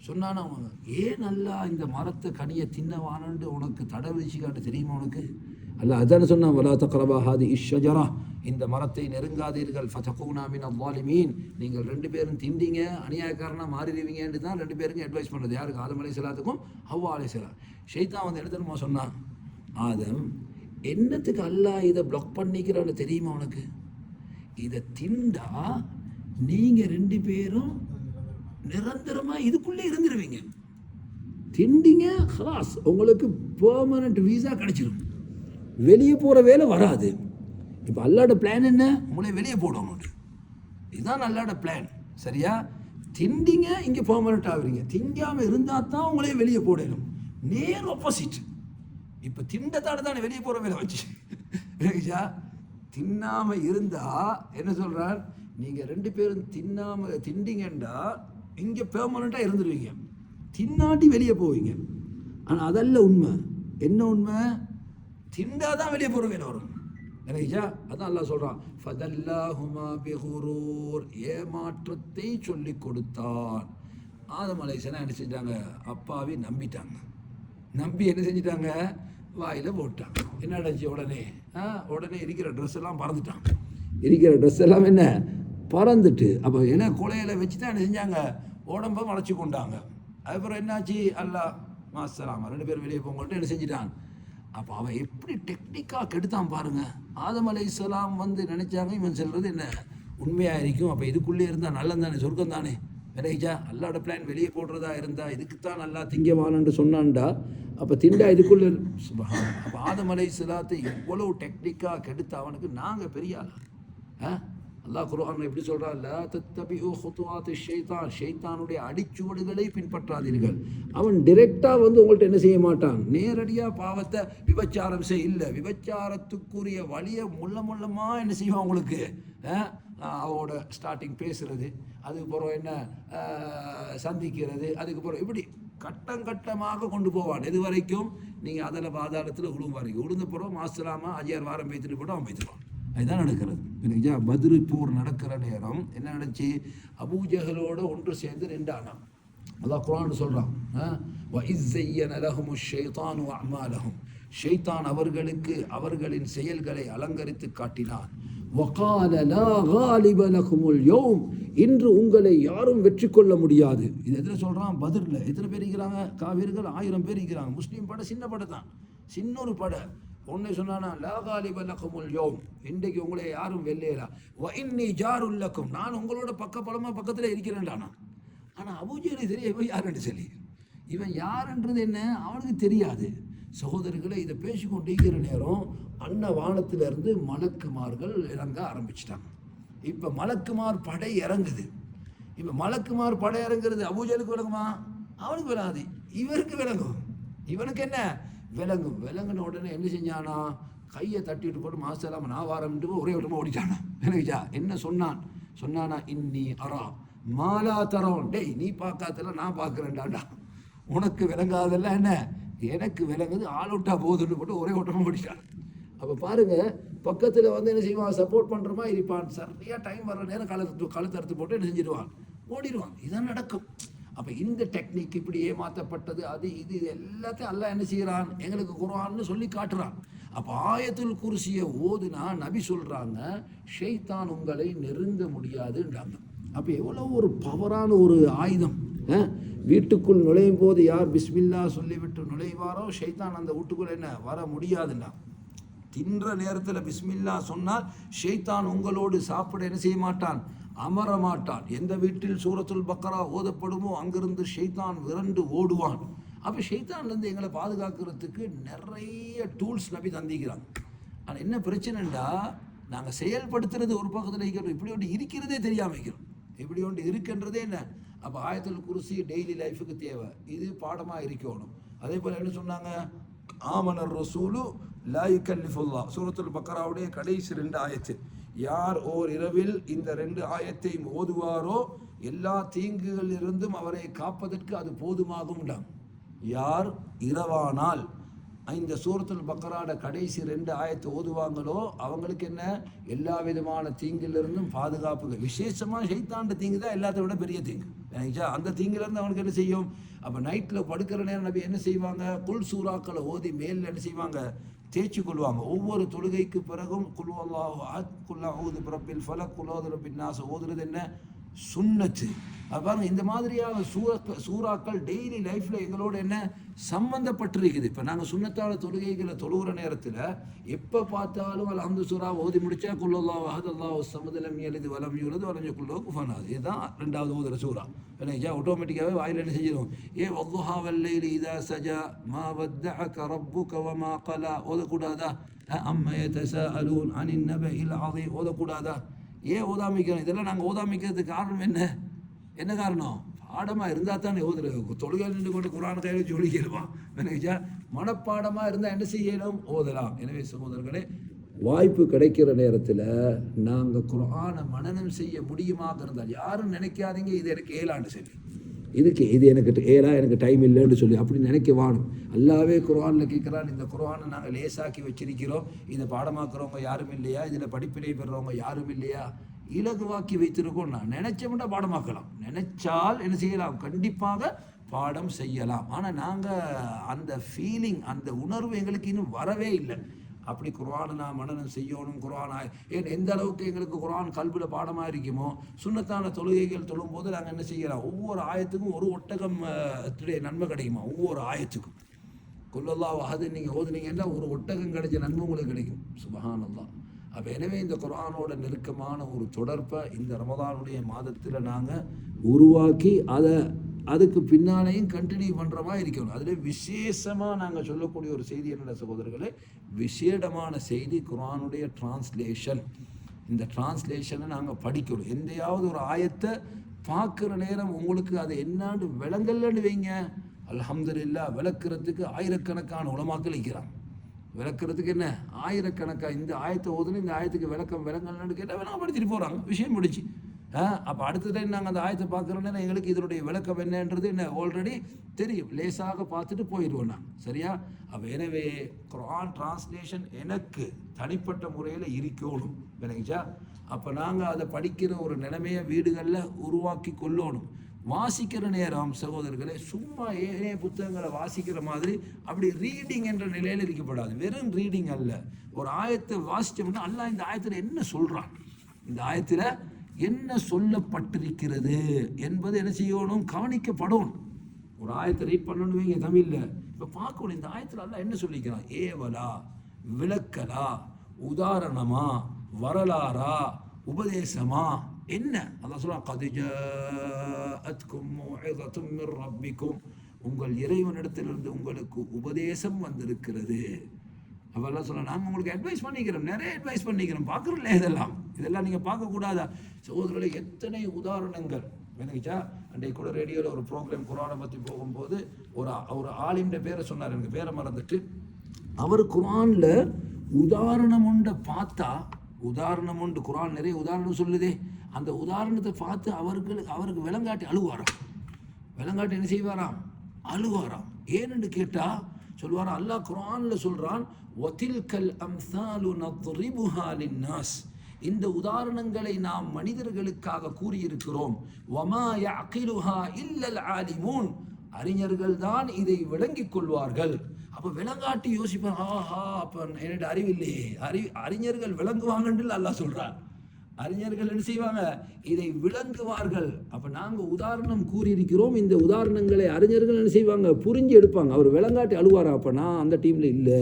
சொன்னானா. அவன் ஏன் நல்லா இந்த மரத்தை கனியை தின்னவானு உனக்கு தடை விதிச்சு காட்ட தெரியுமா உனக்கு? அல்ல அதான சொன்னான், வலா தக்ரபா ஹாதிஹி ஷஜரா, இந்த மரத்தை நெருங்காதீர்கள், ஃபதகூனா மினல் ஸாலிமீன், நீங்கள் 2 பேரும் திண்டீங்க அநியாயக்காரனாக மாறிடுவீங்கன்னு தான் 2 பேருக்கும் அட்வைஸ் பண்ணுறது. யாருக்கு? ஆதம் அலைஹிஸ்ஸலாத்துக்கும் ஹவ்வா அலைஹிஸ்ஸலாம். ஷைத்தான் வந்து என்ன தெரியுமா சொன்னான்? ஆதம், என்னத்துக்கு அல்லாஹ் இதை பிளாக் பண்ணிக்கிறான்னு தெரியுமா உனக்கு? இதை திண்டா நீங்கள் 2 பேரும் நிரந்தரமாக இதுக்குள்ளே இருந்துருவீங்க. திண்டிங்க ஹலாஸ், உங்களுக்கு பெர்மனண்ட் வீசா கிடைச்சிடும், வெளியே போகிற வேலை வராது. இப்போ அல்லாஹ்வோட பிளான் என்ன? உங்களை வெளியே போடணும். இதுதான் அல்லாட பிளான். சரியா? திண்டிங்க இங்கே பெர்மனெண்ட் ஆகுறீங்க, திங்காமல் இருந்தால் தான் உங்களே வெளியே போடணும். நேர் ஆப்போசிட். இப்போ திண்டத்தாடு தானே வெளியே போகிற வேலை வச்சு இல்லையா? தின்னாமல் இருந்தால் என்ன சொல்கிறார், நீங்கள் 2 பேரும் திண்டிங்கண்டா இங்கே பெர்மனெண்ட்டாக இருந்துருவீங்க, தின்னாட்டி வெளியே போவீங்க. ஆனால் அதல்ல உண்மை. என்ன உண்மை? திண்டாதான் வெளியே போகிற வேலை வரும். இல்லையா? அதான் அல்லாஹ் சொல்கிறான், ஃபதல்லாஹுமா பிகுரூர், ஏமாற்றத்தை சொல்லி கொடுத்தான். ஆதம் அலைஹிஸ்ஸலாம் என்ன செஞ்சாங்க, அப்பாவி நம்பிட்டாங்க. நம்பி என்ன செஞ்சிட்டாங்க, வாயில் போட்டாங்க. என்ன நடந்துச்சு உடனே இருக்கிற ட்ரெஸ் எல்லாம் பறந்துட்டான். இருக்கிற ட்ரெஸ் எல்லாம் என்ன பறந்துட்டு, அப்போ என்ன கொலையில வச்சு தான் என்ன செஞ்சாங்க, உடம்ப வளைச்சி கொண்டாங்க. அதுக்கப்புறம் என்னாச்சு, அல்லாஹ் மாஸ்ஸலாம் 2 பேரும் வெளியே போங்கள்ட்டு என்ன செஞ்சிட்டான். அப்போ அவன் எப்படி டெக்னிக்காக கெடுத்தான் பாருங்க. ஆதம் அலைஹிஸ்ஸலாம் வந்து நினைச்சாங்க இவன் சொல்றது என்ன உண்மையாக இருக்கும், அப்போ இதுக்குள்ளே இருந்தால் நல்லது தானே, சொர்க்கம் தானே. விளைச்சா அல்லாட பிளான் வெளியே போடுறதா இருந்தா இதுக்குத்தான் நல்லா திங்கவானு சொன்னான்டா. அப்போ திண்டா இதுக்குள்ளே சுபஹான். அப்போ ஆதம் அலைஹிஸ்ஸலாத்தை இவ்வளவு டெக்னிக்காக கெடுத்த அவனுக்கு நாங்கள் பெரிய ஆளா? அல்லாஹ் குர்ஆன்ல எப்படி சொல்றான், லா தத்தபிஉ குதுவாத்தி ஷைத்தான், ஷைத்தானுடைய அடிச்சுவடுகளை பின்பற்றாதீர்கள். அவன் டைரக்டா வந்து உங்கள்ட்ட என்ன செய்ய மாட்டான், நேரடியா பாவத்தை விபச்சாரம் இல்லை, விபச்சாரத்துக்குரிய வழியை முள்ளமா என்ன செய்வான் உங்களுக்கு, அவனோட ஸ்டார்டிங் பேசுறது, அதுக்கப்புறம் என்ன சந்திக்கிறது, அதுக்கப்புறம் இப்படி கட்டமாக கொண்டு போவான். எது வரைக்கும் நீங்கள் அதில் பாதாளத்தில் விழும் வரைக்கும். விழுந்த பிறகு மாஸ்டராமா அஜியார் வாரம் பேத்துட்டு போட்டு அவன் பேத்துருவான். அதுதான் நடக்கிறது. இல்லையா? பத்ரு போர் நடக்கிற நேரம் என்ன நடந்துச்சு, அபூஜஹலோட ஒன்று சேர்ந்து 2 ஆனான். அல்லாஹ் குர்ஆன் சொல்றான், வஇஸ்ஸய்யன லஹுமுஷ் ஷைத்தானு அஅமாலஹும், ஷைத்தான் அவர்களுக்கு அவர்களின் செயல்களை அலங்கரித்து காட்டினான். வகால லா காலிப லகுமுல் யௌம், இன்று உங்களை யாரும் வெற்றி கொள்ள முடியாது. இது எதில் சொல்றான், பத்ர்ல எத்தனை பேர் இருக்கிறாங்க, காவிர்கள் 1000 பேர் இருக்கிறாங்க. முஸ்லீம் படை சின்ன படை தான், சின்னொரு படை. ஒன்று சொன்னானா, லா காலிப லகுமுல் யௌம், இன்றைக்கு உங்களை யாரும் வெல்லேலா, வ இன்னி ஜாருல் லக்கும், நான் உங்களோட பக்கத்தில் இருக்கிறேன்டானா. ஆனால் அபூஜஹல் தெரியும் இவன் யாருன்னு சொல்லி, இவன் யாருன்றது என்ன அவனுக்கு தெரியாது. சகோதரர்களை இதை பேசிக்கொண்டிருக்கிற நேரம் அன்ன வானத்திலிருந்து மலக்குமார்கள் இறங்க ஆரம்பிச்சிட்டாங்க. இப்போ மலக்குமார் படை இறங்குது. இப்போ மலக்குமார் படை இறங்குறது அபூஜஹலுக்கு விளங்குமா, அவனுக்கு விளங்காது, இவருக்கு விளங்கும். இவனுக்கு என்ன விளங்கும். விளங்குன உடனே என்ன செஞ்சானா, கையை தட்டிட்டு போட்டு மாஸ்டராம நான் வாரம்ட்டு ஒரே விடமா ஓடிட்டானா. விளங்குச்சா? என்ன சொன்னானா, இன்னி அரா மாலா தரோன், டேய் நீ பார்க்காதெல்லாம் நான் பார்க்குறேன்டாண்டா, உனக்கு விளங்காதெல்லாம் என்ன எனக்கு விளங்குது, ஆள் விட்டா போதுன்னு போட்டு ஒரே ஓட்டமாக ஓடிட்டான். அப்போ பாருங்க, பக்கத்தில் வந்து என்ன செய்வான், சப்போர்ட் பண்ணுறமா இருப்பான். சரியாக டைம் வர்ற நேரம் கழுத்து அறுத்து போட்டு என்ன செஞ்சிடுவான், ஓடிடுவான். இதுதான் நடக்கும். அப்போ இந்த டெக்னிக் இப்படி ஏமாற்றப்பட்டது, அது இது எல்லாத்தையும் அல்லாஹ் என்ன செய்கிறான், எங்களுக்கு குர்ஆன்னு சொல்லி காட்டுறான். அப்போ ஆயத்துல் குர்சியை ஓதுனா நபி சொல்கிறாங்க, ஷைத்தான் உங்களை நெருங்க முடியாதுன்றாங்க. அப்போ எவ்வளோ ஒரு பவரான ஒரு ஆயுதம். வீட்டுக்குள் நுழையும் போது யார் பிஸ்மில்லா சொல்லிவிட்டு நுழைவாரோ ஷைத்தான் அந்த வீட்டுக்குள்ள என்ன வர முடியாதுன்னா. தின்ற நேரத்தில் பிஸ்மில்லா சொன்னால் ஷைத்தான் உங்களோடு சாப்பிட என்ன செய்ய மாட்டான், அமர மாட்டான். எந்த வீட்டில் சூரத்துல் பக்கரா ஓதப்படுமோ அங்கிருந்து ஷைத்தான் விரண்டு ஓடுவான். அப்போ ஷைத்தான்லேருந்து எங்களை பாதுகாக்கிறதுக்கு நிறைய டூல்ஸ் நபி தந்திக்கிறாங்க. ஆனால் என்ன பிரச்சனைண்டா, நாங்கள் செயல்படுத்துறது ஒரு பக்கத்தில் இருக்கிறோம், இப்படி ஒன்று இருக்கிறதே தெரியாமல் இருக்கிறோம். இப்படி ஒன்று இருக்குன்றதே என்ன. அப்போ ஆயத்துல் குர்சி டெய்லி லைஃபுக்கு தேவை, இது பாடமாக இருக்கணும். அதே போல் என்ன சொன்னாங்க, ஆமனர் ரசூலு லா யுகல்லிஃபுல்லாஹ், சூரத்துல் பக்கராவுடைய கடைசி 2 ஆயத்து, யார் ஓர் இரவில் இந்த 2 ஆயத்தை ஓதுவாரோ எல்லா தீங்குகளிலிருந்தும் அவரை காப்பதற்கு அது போதுமாகும். யார் இரவானால் இந்த சூரத்துல் பக்கராட கடைசி 2 ஆயத்தை ஓதுவாங்களோ அவங்களுக்கு என்ன எல்லா விதமான தீங்கிலிருந்தும் பாதுகாப்பு. விசேஷமாக ஷைத்தாண்ட தீங்கு தான் எல்லாத்தை விட பெரிய தீங்கு. அந்த தீங்கிலிருந்து அவனுக்கு என்ன செய்யும். அப்போ நைட்டில் படுக்கிற நேரம் நபி என்ன செய்வாங்க, குல் சூறாக்களை ஓதி மேலில் என்ன செய்வாங்க, தேய்ச்சி கொள்வாங்க. ஒவ்வொரு தொழுகைக்கு பிறகும் குல் அல்லாஹு அஹத், குல் அஊது பிரப்பில் ஃபலக், குல் அஊது பிரப்பின் நாஸ் ஓதுறது என்ன சுன்னத்து. பாருங்க, இந்த மாதிரியான சூறாக்கள் டெய்லி லைஃப்பில் எங்களோட என்ன சம்மந்தப்பட்டிருக்குது. இப்போ நாங்கள் சுன்னத்தான தொழுகைகளை தொழுகிற நேரத்தில் எப்போ பார்த்தாலும் அல்ஹம்து சூறா ஓதி முடிச்சா குல்லல்லாஹு அஹத் அல்லாஹு ஸமது லம் யலித் வலம் யூலத் வலம் யகுல் லஹு குஃபுவன் அஹத், இதுதான் 2வது ஓதுற சூறா. ஏன்னா ஆட்டோமேட்டிக்காகவே வாயில் என்ன செஞ்சிடும், வல்துஹா வல்லைலி இதா சஜா மா வத்தஅக ரப்புக வமா கலா ஓதக்கூடாதா, அம்ம யதஸாஅலூன் அனின் நபஇல் அஸீம் ஓதக்கூடாதா. ஏன் ஓதாமிக்கிறோம்? இதெல்லாம் நாங்கள் ஓதாமிக்கிறதுக்கு காரணம் என்ன? என்ன காரணம்? பாடமாக இருந்தால் தானே ஓதுறது. தொழுகை நின்று கொண்டு குரான் கையில் வச்சு ஒழிக்கலுமா? நினைச்சா மனப்பாடமாக இருந்தால் என்ன செய்யணும்? ஓதலாம். எனவே சகோதரர்களே, வாய்ப்பு கிடைக்கிற நேரத்தில் நாங்கள் குரானை மனனம் செய்ய முடியுமாக இருந்தால், யாரும் நினைக்காதீங்க இது எனக்கு ஏழாண்டு சொல்லி, இது எனக்கு ஏழா, எனக்கு டைம் இல்லைன்னு சொல்லி அப்படி நினைக்க வாணும். அல்லாவே குர்ஆனில் கேட்குறான், இந்த குர்ஆனை நாங்கள் லேசாக்கி வச்சிருக்கிறோம், இதை பாடமாக்குறவங்க யாரும் இல்லையா, இதில் படிப்பினை பெறுறவங்க யாரும் இல்லையா, இலகுவாக்கி வைத்திருக்கோம். நான் நினைச்சோம்னா பாடமாக்கலாம், நினைச்சால் என்ன செய்யலாம்? கண்டிப்பாக பாடம் செய்யலாம். ஆனால் நாங்கள் அந்த ஃபீலிங், அந்த உணர்வு எங்களுக்கு இன்னும் வரவே இல்லை. அப்படி குர்ஆனை நான் மனனம் செய்யணும். ஏன் எந்த அளவுக்கு எங்களுக்கு குர்ஆன் கல்வியில் பாடமாக இருக்குமோ, சுன்னத்தான தொழுகைகள் தொழும்போது நாங்கள் என்ன செய்யலாம்? ஒவ்வொரு ஆயத்துக்கும் ஒரு ஒட்டகம் நன்மை கிடைக்குமா? ஒவ்வொரு ஆயத்துக்கும் குல்லல்லாஹு அஹத் நீங்கள் ஓதுனீங்கன்னா ஒரு ஒட்டகம் கிடைச்ச நன்மை உங்களுக்கு கிடைக்கும். சுப்ஹானல்லாஹ். அப்போ எனவே இந்த குர்ஆனோட நெருக்கமான ஒரு தொடர்பை இந்த ரமதானுடைய மாதத்தில் நாங்கள் உருவாக்கி அதுக்கு பின்னாலேயும் கண்டினியூ பண்ணுறமா இருக்கணும். அதில் விசேஷமாக நாங்கள் சொல்லக்கூடிய ஒரு செய்தி என்னென்ன சகோதரர்களே, விசேடமான செய்தி குர்ஆனுடைய டிரான்ஸ்லேஷன். இந்த டிரான்ஸ்லேஷனை நாங்கள் படிக்கணும். எந்தையாவது ஒரு ஆயத்தை பார்க்குற நேரம் உங்களுக்கு அது என்னான்னு விளங்கலன்னு வைங்க, அல்ஹம்துலில்லாஹ், விளக்குறதுக்கு ஆயிரக்கணக்கான உலமாக்கள் இருக்கிறாங்க. விளக்குறதுக்கு என்ன ஆயிரக்கணக்காக, இந்த ஆயத்தை ஓதுன்னு இந்த ஆயத்துக்கு விளங்கலன்னு கேட்டால் விளங்கப்படுத்திட்டு போகிறாங்க, விஷயம் முடிச்சு. அப்போ அடுத்த டைம் நாங்கள் அந்த ஆயத்தை பார்க்குறோன்னா எங்களுக்கு இதனுடைய விளக்கம் என்னன்றது என்ன ஆல்ரெடி தெரியும், லேசாக பார்த்துட்டு போயிடுவோம் நான். சரியா? அப்போ எனவே குர்ஆன் டிரான்ஸ்லேஷன் எனக்கு தனிப்பட்ட முறையில் இருக்கணும். விளங்கிச்சா? அப்போ நாங்கள் அதை படிக்கிற ஒரு நிலைமையை வீடுகளில் உருவாக்கி கொள்ளணும். வாசிக்கிற நேரம் சகோதரர்களே, சும்மா ஏனைய புத்தகங்களை வாசிக்கிற மாதிரி அப்படி ரீடிங் என்ற நிலையில் இருக்கப்படாது. வெறும் ரீடிங் அல்ல. ஒரு ஆயத்தை வாசித்தோம்னா அல்லாஹ் இந்த ஆயத்தில் என்ன சொல்கிறான், இந்த ஆயத்தில் என்ன சொல்லப்பட்டிருக்கிறது என்பது என்ன செய்யணும்? கவனிக்கப்படும். ஒரு ஆயத்தை ரீட் பண்ணணும் வைங்க தமிழில், இப்போ பார்க்கணும் இந்த ஆயத்தில் அல்லாஹ் என்ன சொல்லிக்கிறான். ஏவலா, விளக்கலா, உதாரணமா, வரலாறா, உபதேசமா, என்ன? அல்லாஹ் சொல்றான், கத் ஜாஅத்கும் மௌஇதத்தும் மிர் ரப்பிக்கும், உங்கள் இறைவனிடத்திலிருந்து உங்களுக்கு உபதேசம் வந்திருக்கிறது. அவெல்லாம் சொல்ல, நாங்கள் உங்களுக்கு அட்வைஸ் பண்ணிக்கிறோம், நிறைய அட்வைஸ் பண்ணிக்கிறோம், பார்க்குறோம்ல, இதெல்லாம் நீங்கள் பார்க்கக்கூடாதா சகோதரர்களை? எத்தனை உதாரணங்கள். எனக்குச்சா அன்றைக்கு கூட ரேடியோவில் ஒரு ப்ரோக்ராம் குர்ஆனை பற்றி போகும்போது ஒரு ஆலிம்ட பேரை சொன்னார், எனக்கு பேரை மறந்துட்டு. அவர் குர்ஆனில் உதாரணம் ஒன்றை பார்த்தா, உதாரணம் ஒன்று குர்ஆன் நிறைய உதாரணம் சொல்லுதே, அந்த உதாரணத்தை பார்த்து அவருக்கு விளங்காட்டி அழுவாராம். விளங்காட்டி என்ன செய்வாராம்? அழுவாராம். ஏன்னு கேட்டால் சொல்வாராம், அல்லாஹ் குர்ஆனில் சொல்கிறான், வதில்கல் அம்சாலு நத்ரிபுஹா லின்னாஸ், இந்த உதாரணங்களை நாம் மனிதர்களுக்காக கூறியிருக்கிறோம். வமா யஅகிலுஹா இல்லல் ஆலிமூன், அறிஞர்கள் தான் இதை விளங்கிக் கொள்வார்கள். அப்போ விளங்காட்டி யோசிப்பான், ஆஹா, அப்போ என்னோட அறிவில்லையே, அறிஞர்கள் விளங்குவாங்கன்னு அல்லாஹ் சொல்கிறான். அறிஞர்கள் என்ன செய்வாங்க? இதை விளங்குவார்கள். அப்போ நாங்கள் உதாரணம் கூறியிருக்கிறோம், இந்த உதாரணங்களை அறிஞர்கள் என்ன செய்வாங்க? புரிஞ்சு எடுப்பாங்க. அவர் விளங்காட்டி அழுவாரா? அப்போ நான் அந்த டீமில் இல்லை,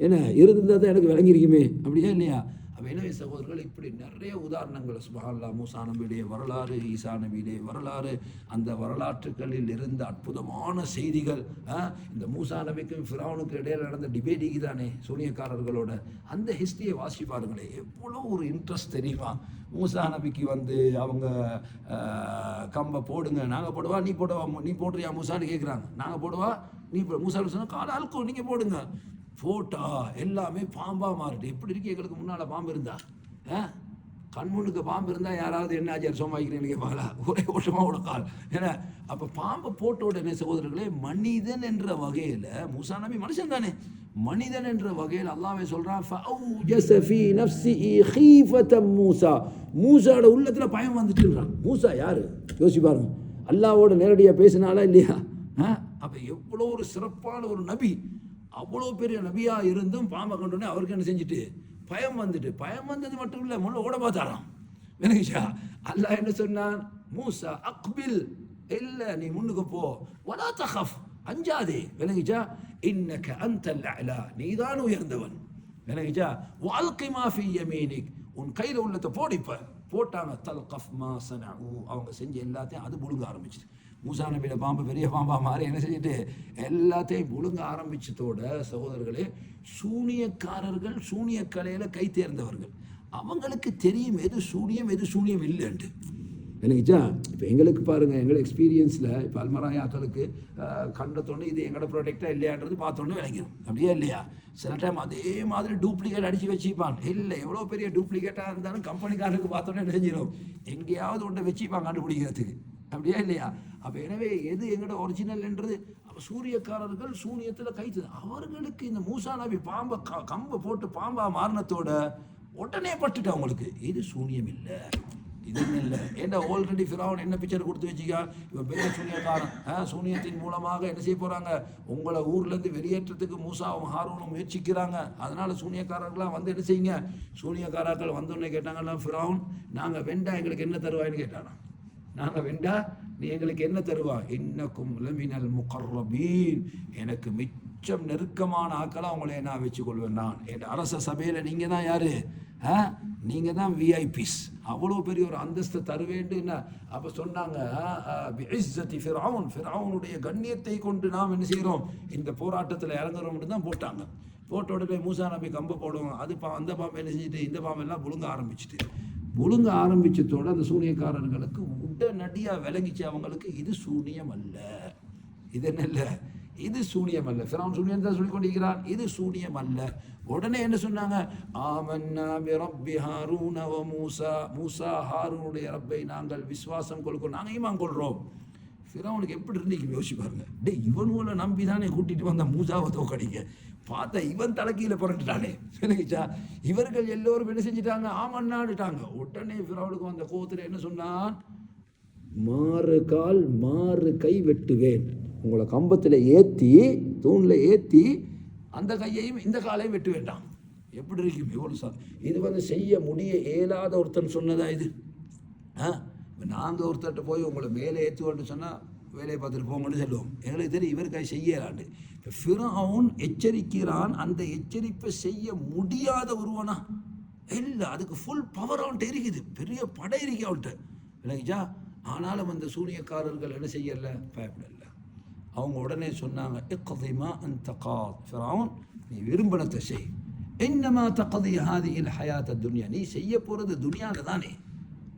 என்ன இருந்தால் தான் எனக்கு விளங்கியிருக்குமே, அப்படியா இல்லையா? அப்போ எனவே சகோதரர்கள், இப்படி நிறைய உதாரணங்கள். சுப்ஹானல்லாஹ், மூசா நபியுடைய வரலாறு, ஈசா நபியுடைய வரலாறு, அந்த வரலாற்றுகளில் இருந்த அற்புதமான செய்திகள். இந்த மூசா நபிக்கும் ஃபிரௌனுக்கு இடையில் நடந்த டிபேட்டிக்கு தானே, சூனியக்காரர்களோட, அந்த ஹிஸ்ட்ரியை வாசி பாருங்களேன், எவ்வளோ ஒரு இன்ட்ரெஸ்ட் தெரியுமா? மூசா நபிக்கு அவங்க கம்பை போடுங்க, நாங்கள் போடுவா, நீ போடுவா, நீ போடுறியா மூசான்னு கேட்குறாங்க. நாங்கள் போடுவா, நீ மூசா சொன்னால் கால அழுக்கும், நீங்கள் போடுங்க. போட்டா எல்லாமே பாம்பாக மாறிட்டு. எப்படி இருக்கு? எங்களுக்கு முன்னால் பாம்பு இருந்தா, கண்முன்னுக்கு பாம்பு இருந்தால் யாராவது என்ன ஆச்சார் சோமாக்கிறேன்னு கேட்பாங்களா? ஒரே ஓட்டமாக ஒரு கால். ஏன்னா அப்போ பாம்பை போட்ட உடனே சகோதரர்களே, மனிதன் என்ற வகையில், மூசா நபி மனுஷன் தானே, மனிதன் என்ற வகையில் அல்லாஹ்வே சொல்கிறான், மூசாவோட உள்ளத்தில் பயம் வந்துட்டுறான். மூசா யார் யோசிப்பாருங்க, அல்லாஹ்வோட நேரடியாக பேசினாலா இல்லையா? அப்போ எவ்வளோ ஒரு சிறப்பான ஒரு நபி, அவ்வளோ பெரிய நபியாக இருந்தும் பாம்பை கொண்டோடனே அவருக்கு என்ன செஞ்சுட்டு பயம் வந்துட்டு, பயம் வந்தது மட்டும் இல்லை, முன்ன ஓட பார்த்தாராம். விளங்கிச்சா? அல்லாஹ் என்ன சொன்னான்? மூசா அக்பில், இல்லை நீ முன்னுக்கு போ, வலா தகஃப், அஞ்சாதே. விளங்கிச்சா? இன்னக அன்தல் அலா, நீதான் உயர்ந்தவன். விளங்கிச்சா? வஅல்கி மா ஃபீ யமீனிக், உன் கையில் உள்ளத்தை போடிப்ப. போட்டாங்க. தல்கஃப் மா ஸனஉ, அவங்க செஞ்ச எல்லாத்தையும் அது முழுங்க ஆரம்பிச்சிட்டு. மூசா நபியோட பாம்பு பெரிய பாம்பா மாறி என்ன செஞ்சுட்டு எல்லாத்தையும் முழுங்க ஆரம்பிச்சதோட சகோதரர்களே, சூனியக்காரர்கள், சூனிய கலையில் கை தேர்ந்தவர்கள், அவங்களுக்கு தெரியும் எது சூனியம் எது சூனியம் இல்லைன்ட்டு. எனக்குச்சா இப்போ எங்களுக்கு பாருங்கள், எங்கள் எக்ஸ்பீரியன்ஸில் இப்போ அல்மராயாக்களுக்கு கண்டத்தோன்னு இது எங்களோட ப்ராடக்டாக இல்லையான்றது பார்த்தோன்னு விளங்கிடும். அப்படியே இல்லையா? சில டைம் அதே மாதிரி டூப்ளிகேட் அடித்து வச்சுப்பான். இல்லை, எவ்வளோ பெரிய டூப்ளிகேட்டாக இருந்தாலும் கம்பெனிக்காரருக்கு பார்த்தோன்னே செஞ்சிடும், எங்கேயாவது ஒன்றை வச்சுப்பான் கண்டுபிடிக்கிறதுக்கு. அப்படியா இல்லையா? அப்போ எனவே எது எங்களோட ஒரிஜினல்ன்றது சூரியக்காரர்கள் சூனியத்தில் கைத்து அவர்களுக்கு இந்த மூசா நபி பாம்பை கம்பை போட்டு பாம்பா மாறினத்தோட உடனே பட்டுட்டு அவங்களுக்கு இது சூனியம் இல்லை, இது இல்லை. ஏன்னா ஆல்ரெடி ஃபிரௌன் என்ன பிக்சர் கொடுத்து வச்சுக்கா, இவன் பெரிய சூனியக்காரன், சூனியத்தின் மூலமாக என்ன செய்ய போகிறாங்க, உங்களை ஊர்லேருந்து வெளியேற்றத்துக்கு மூசாவும் ஹாரூனும் முயற்சிக்கிறாங்க. அதனால் சூனியக்காரர்களாம் வந்து என்ன செய்யுங்க, சூனியக்காரர்கள் வந்தோடனே கேட்டாங்கல்ல ஃபிரௌன், நாங்கள் வெண்டா எங்களுக்கு என்ன தருவாயின்னு கேட்டானா. நாங்கள் வெண்டா நீ எங்களுக்கு என்ன தருவா, இன்னக்கும் லமினல் முகர்ரபீன், எனக்கு மிச்சம் நெருக்கமான ஆக்களாக உங்களை நான் வச்சுக்கொள்வேன். நான் என் அரச சபையில் நீங்கள் தான் யார், நீங்கள் தான் விஐபிஸ், அவ்வளோ பெரிய ஒரு அந்தஸ்தை தருவேண்டு என்ன. அப்போ சொன்னாங்க ஃபிரௌனுடைய கண்ணியத்தை கொண்டு நாம் என்ன செய்கிறோம், இந்த போராட்டத்தில் இறங்குறோம்னு தான் போட்டாங்க. போட்ட உடனே மூசா நபி கம்பை போடுவோம், அது அந்த பாம்பு என்ன செஞ்சுட்டு இந்த பாம்பெல்லாம் புழுங்க ஆரம்பிச்சதோடு அந்த சூனியக்காரர்களுக்கு உடனடியாக விளங்கிச்சு அவங்களுக்கு இது சூனியம் அல்ல, இது என்ன இல்லை, இது சூனியம் அல்ல. ஃபிரௌன் சூனியம் தான் சொல்லிக் கொண்டிருக்கிறான், இது சூனியம் அல்ல. உடனே என்ன சொன்னாங்க, ஆமன்னா பி ரப்பி ஹாரூன வ மூசா, மூசா ஹாரூனுடைய ரப்பை நாங்கள் விசுவாசம் கொள்கிறோம், நாங்கள் ஈமான் கொள்கிறோம். ஃபிரௌனுக்கு எப்படி இருந்துக்கு யோசிச்சு பாருங்க. டே இவனுங்களை நம்பி தானே கூட்டிகிட்டு வந்த மூசாவை தோக்கடிக்க, பார்த்தா இவன் தலைக்கீழ புரண்டுட்டானே. சரிச்சா, இவர்கள் எல்லோரும் என்ன செஞ்சுட்டாங்க, ஆமன்னாடுட்டாங்க. உடனே ஃபிரௌனுக்கு வந்த கோவத்தில் என்ன சொன்னான், மாறு கால் மாறு கை வெட்டுவேன், உங்களை கம்பத்தில் ஏற்றி தூணில் ஏற்றி அந்த கையையும் இந்த காலையும் வெட்டு வேண்டாம். எப்படி இருக்கும் எவ்வளோ சார், இது வந்து செய்ய முடிய இயலாத ஒருத்தன் சொன்னதா இது. நாங்கள் ஒருத்தர்கிட்ட போய் உங்களை மேலே ஏற்றுவோன்னு சொன்னால் வேலையை பார்த்துட்டு போங்கன்னு சொல்லுவோம், எங்களுக்கு தெரியும் இவருக்காக செய்யலாண்டு. ஃபிரௌன் எச்சரிக்கிறான், அந்த எச்சரிப்பை செய்ய முடியாத ஒருவனா இல்லை, அதுக்கு ஃபுல் பவர் அவன்கிட்ட இருக்குது, பெரிய படை இருக்கு அவன்கிட்ட இல்லைங்களா. ஆனாலும் அந்த சூனியக்காரர்கள் என்ன செய்யலை, பயப்படலை. அவங்க உடனே சொன்னாங்க, இக்திமா அன்த காத், ஃபிரௌன் நீ விரும்பினத்தை செய், இன்னமா தக்தி ஹாதிஹில் ஹயாத் துன்யா, நீ செய்ய போகிறது துனியாவில் தானே,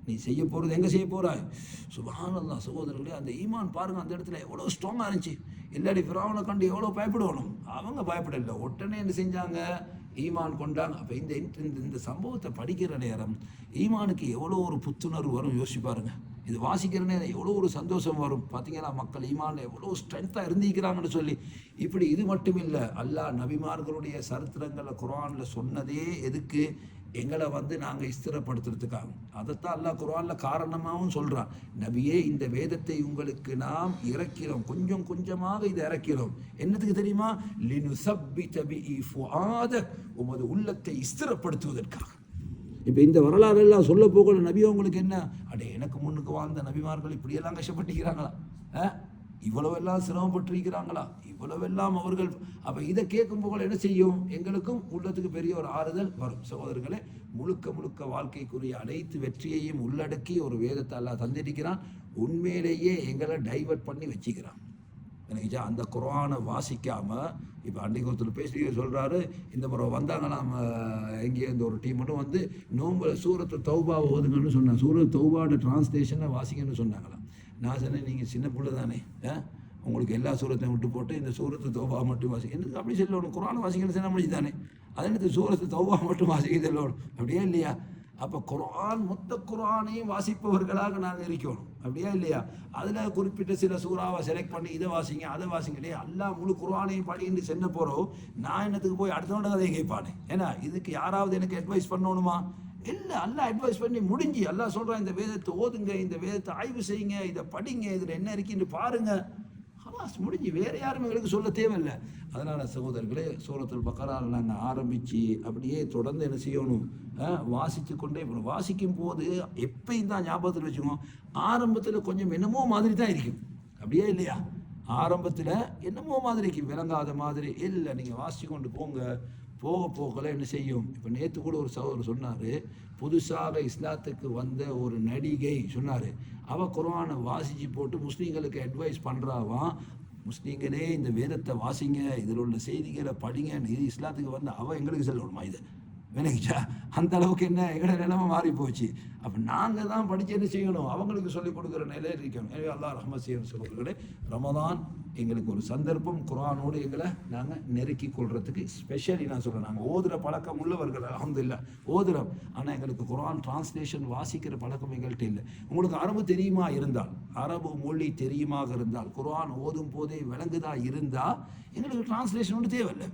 நீ செய்ய போகிறது எங்கே செய்ய போகிறாய். சுப்ஹானல்லாஹ் சகோதரர்களே, அந்த ஈமான் பாருங்கள் அந்த இடத்துல எவ்வளோ ஸ்ட்ராங்காக இருந்துச்சு. இல்லாடி ஃபிரௌனை கண்டு எவ்வளோ பயப்படணும், அவங்க பயப்படலை, உடனே என்ன செஞ்சாங்க, ஈமான் கொண்டாங்க. அப்போ இந்த சம்பவத்தை படிக்கிற நேரம் ஈமானுக்கு எவ்வளோ ஒரு புத்துணர்வு வரும் யோசிச்சு பாருங்கள். இது வாசிக்கிற நேரம் எவ்வளோ ஒரு சந்தோஷம் வரும். பார்த்தீங்கன்னா மக்கள் ஈமானில் எவ்வளோ ஸ்ட்ரென்த்தாக இருந்திருக்கிறாங்கன்னு சொல்லி. இப்படி இது மட்டும் இல்லை, அல்லாஹ் நபிமார்களுடைய சரித்திரங்களில் குர்ஆனில் சொன்னதே எதுக்கு, எங்களை வந்து நாங்கள் ஸ்திரப்படுத்துறதுக்காக. அதைத்தான் அல்லாஹ் குர்ஆனில் காரணமாகவும் சொல்கிறான், நபியே இந்த வேதத்தை உங்களுக்கு நாம் இறக்கிறோம், கொஞ்சம் கொஞ்சமாக இதை இறக்கிறோம், என்னத்துக்கு தெரியுமா, லினுஸப்பித பிஹி ஃபுஆதக், உமது உள்ளத்தை ஸ்திரப்படுத்துவதற்காக. இப்போ இந்த வரலாறு எல்லாம் சொல்ல போகல நபி அவங்களுக்கு என்ன, அடே எனக்கு முன்னுக்கு வாழ்ந்த நபிமார்கள் இப்படியெல்லாம் கஷ்டப்பட்டிருக்கிறாங்களா, இவ்வளவெல்லாம் சிரமப்பட்டிருக்கிறாங்களா, இவ்வளவெல்லாம் அவர்கள். அப்போ இதை கேட்கும் போக என்ன செய்யும், எங்களுக்கும் உள்ளத்துக்கு பெரிய ஒரு ஆறுதல் வரும். சகோதரர்களே, முழுக்க முழுக்க வாழ்க்கைக்குரிய அனைத்து வெற்றியையும் உள்ளடக்கி ஒரு வேதத்தை அல்லாஹ் தந்திருக்கிறான். உண்மையிலேயே எங்களை டைவர்ட் பண்ணி வச்சுக்கிறான். எனக்கு அந்த குர்ஆனை வாசிக்காமல், இப்போ அன்றைக்கு ஒருத்தர் பேசி சொல்கிறாரு, இந்த முறை வந்தாங்க நம்ம எங்கேயோ இந்த ஒரு டீம் மட்டும் வந்து நோம்புல சூரத்து தௌபா ஓதுங்கன்னு சொன்னாங்க, சூரத் தௌபாவோட டிரான்ஸ்லேஷனை வாசிங்கன்னு சொன்னாங்களாம். நான் சொன்னேன், நீங்கள் சின்ன பிள்ளை தானே, உங்களுக்கு எல்லா சூரத்தையும் விட்டு போட்டு இந்த சூரத்து தௌபா மட்டும் வாசிக்க, எனக்கு அப்படி சொல்லணும், குர்ஆனை வாசிக்கணும்னு சொன்ன முடிஞ்சு தானே, அதனது சூரத்து தௌபா மட்டும் வாசிக்க சொல்லணும், அப்படியே இல்லையா. அப்போ குர்ஆன் மொத்த குர்ஆனையும் வாசிப்பவர்களாக நாங்கள் இருக்கணும், அப்படியா இல்லையா. அதில் குறிப்பிட்ட சில சூறாவை செலக்ட் பண்ணி இதை வாசிங்க அதை வாசிங்க, இல்லையா. எல்லாம் முழு குர்ஆனையும் படின்னு சென்ன போகிறோம். நான் என்னத்துக்கு போய் அடுத்தவங்க கதையை கேட்பானே, ஏன்னா இதுக்கு யாராவது எனக்கு அட்வைஸ் பண்ணணுமா, இல்லை. அல்லாஹ் அட்வைஸ் பண்ணி முடிஞ்சு அல்லாஹ் சொல்கிறான், இந்த வேதத்தை ஓதுங்க, இந்த வேதத்தை ஆய்வு செய்யுங்க, இதை படிங்க, இதில் என்ன இருக்குன்னு பாருங்கள், முடிஞ்சு. வேறு யாரும் எங்களுக்கு சொல்ல தேவையில்லை. அதனால் சகோதரர்களே, சூரத்துல் பக்கராவில் நாங்கள் ஆரம்பித்து அப்படியே தொடர்ந்து என்ன செய்யணும், வாசித்து கொண்டே போகணும். வாசிக்கும் போது எப்பயும் தான் ஞாபகத்தில் வச்சுக்கோங்க, ஆரம்பத்தில் கொஞ்சம் என்னமோ மாதிரி தான் இருக்கும், அப்படியே இல்லையா. ஆரம்பத்தில் என்னமோ மாதிரி இருக்கும், விளங்காத மாதிரி இல்லை. நீங்கள் வாசித்து கொண்டு போங்க, போக போகல என்ன செய்யும். இப்போ நேற்று கூட ஒரு சகோதரர் சொன்னார், புதுசாக இஸ்லாத்துக்கு வந்த ஒரு நடிகை சொன்னார், அவள் குர்ஆனை வாசித்து போட்டு முஸ்லீம்களுக்கு அட்வைஸ் பண்ணுறாவான், முஸ்லீம்களே இந்த வேதத்தை வாசிங்க, இதில் உள்ள செய்திகளை படிங்க, இது இஸ்லாத்துக்கு வந்து அவள் எங்களுக்கு சொல்லணுமா, இதை விளங்கிச்சா? அந்த அளவுக்கு என்ன எங்களோட நிலைமை மாறி போச்சு. அப்போ நாங்கள் தான் படித்து என்ன செய்யணும், அவங்களுக்கு சொல்லிக் கொடுக்குற நிலையில் இருக்கணும். எனவே அல்லாஹ் ரஹ்மத் செய்யணும். சொல்லுங்களே, ரமதான் எங்களுக்கு ஒரு சந்தர்ப்பம், குர்ஆனோடு எங்களை நாங்கள் நெருக்கி கொள்றதுக்கு. ஸ்பெஷலி நான் சொல்கிறேன், நாங்கள் ஓதுகிற பழக்கம் உள்ளவர்கள் அல்ஹம்துலில்லாஹ் ஓதுறோம். ஆனால் எங்களுக்கு குர்ஆன் டிரான்ஸ்லேஷன் வாசிக்கிற பழக்கம் எங்கள்கிட்ட இல்லை. உங்களுக்கு அரபு தெரியுமா இருந்தால், அரபு மொழி தெரியுமாக இருந்தால், குர்ஆன் ஓதும் போதே விளங்குதா இருந்தால் எங்களுக்கு டிரான்ஸ்லேஷன் ஒன்று தேவையில்லை.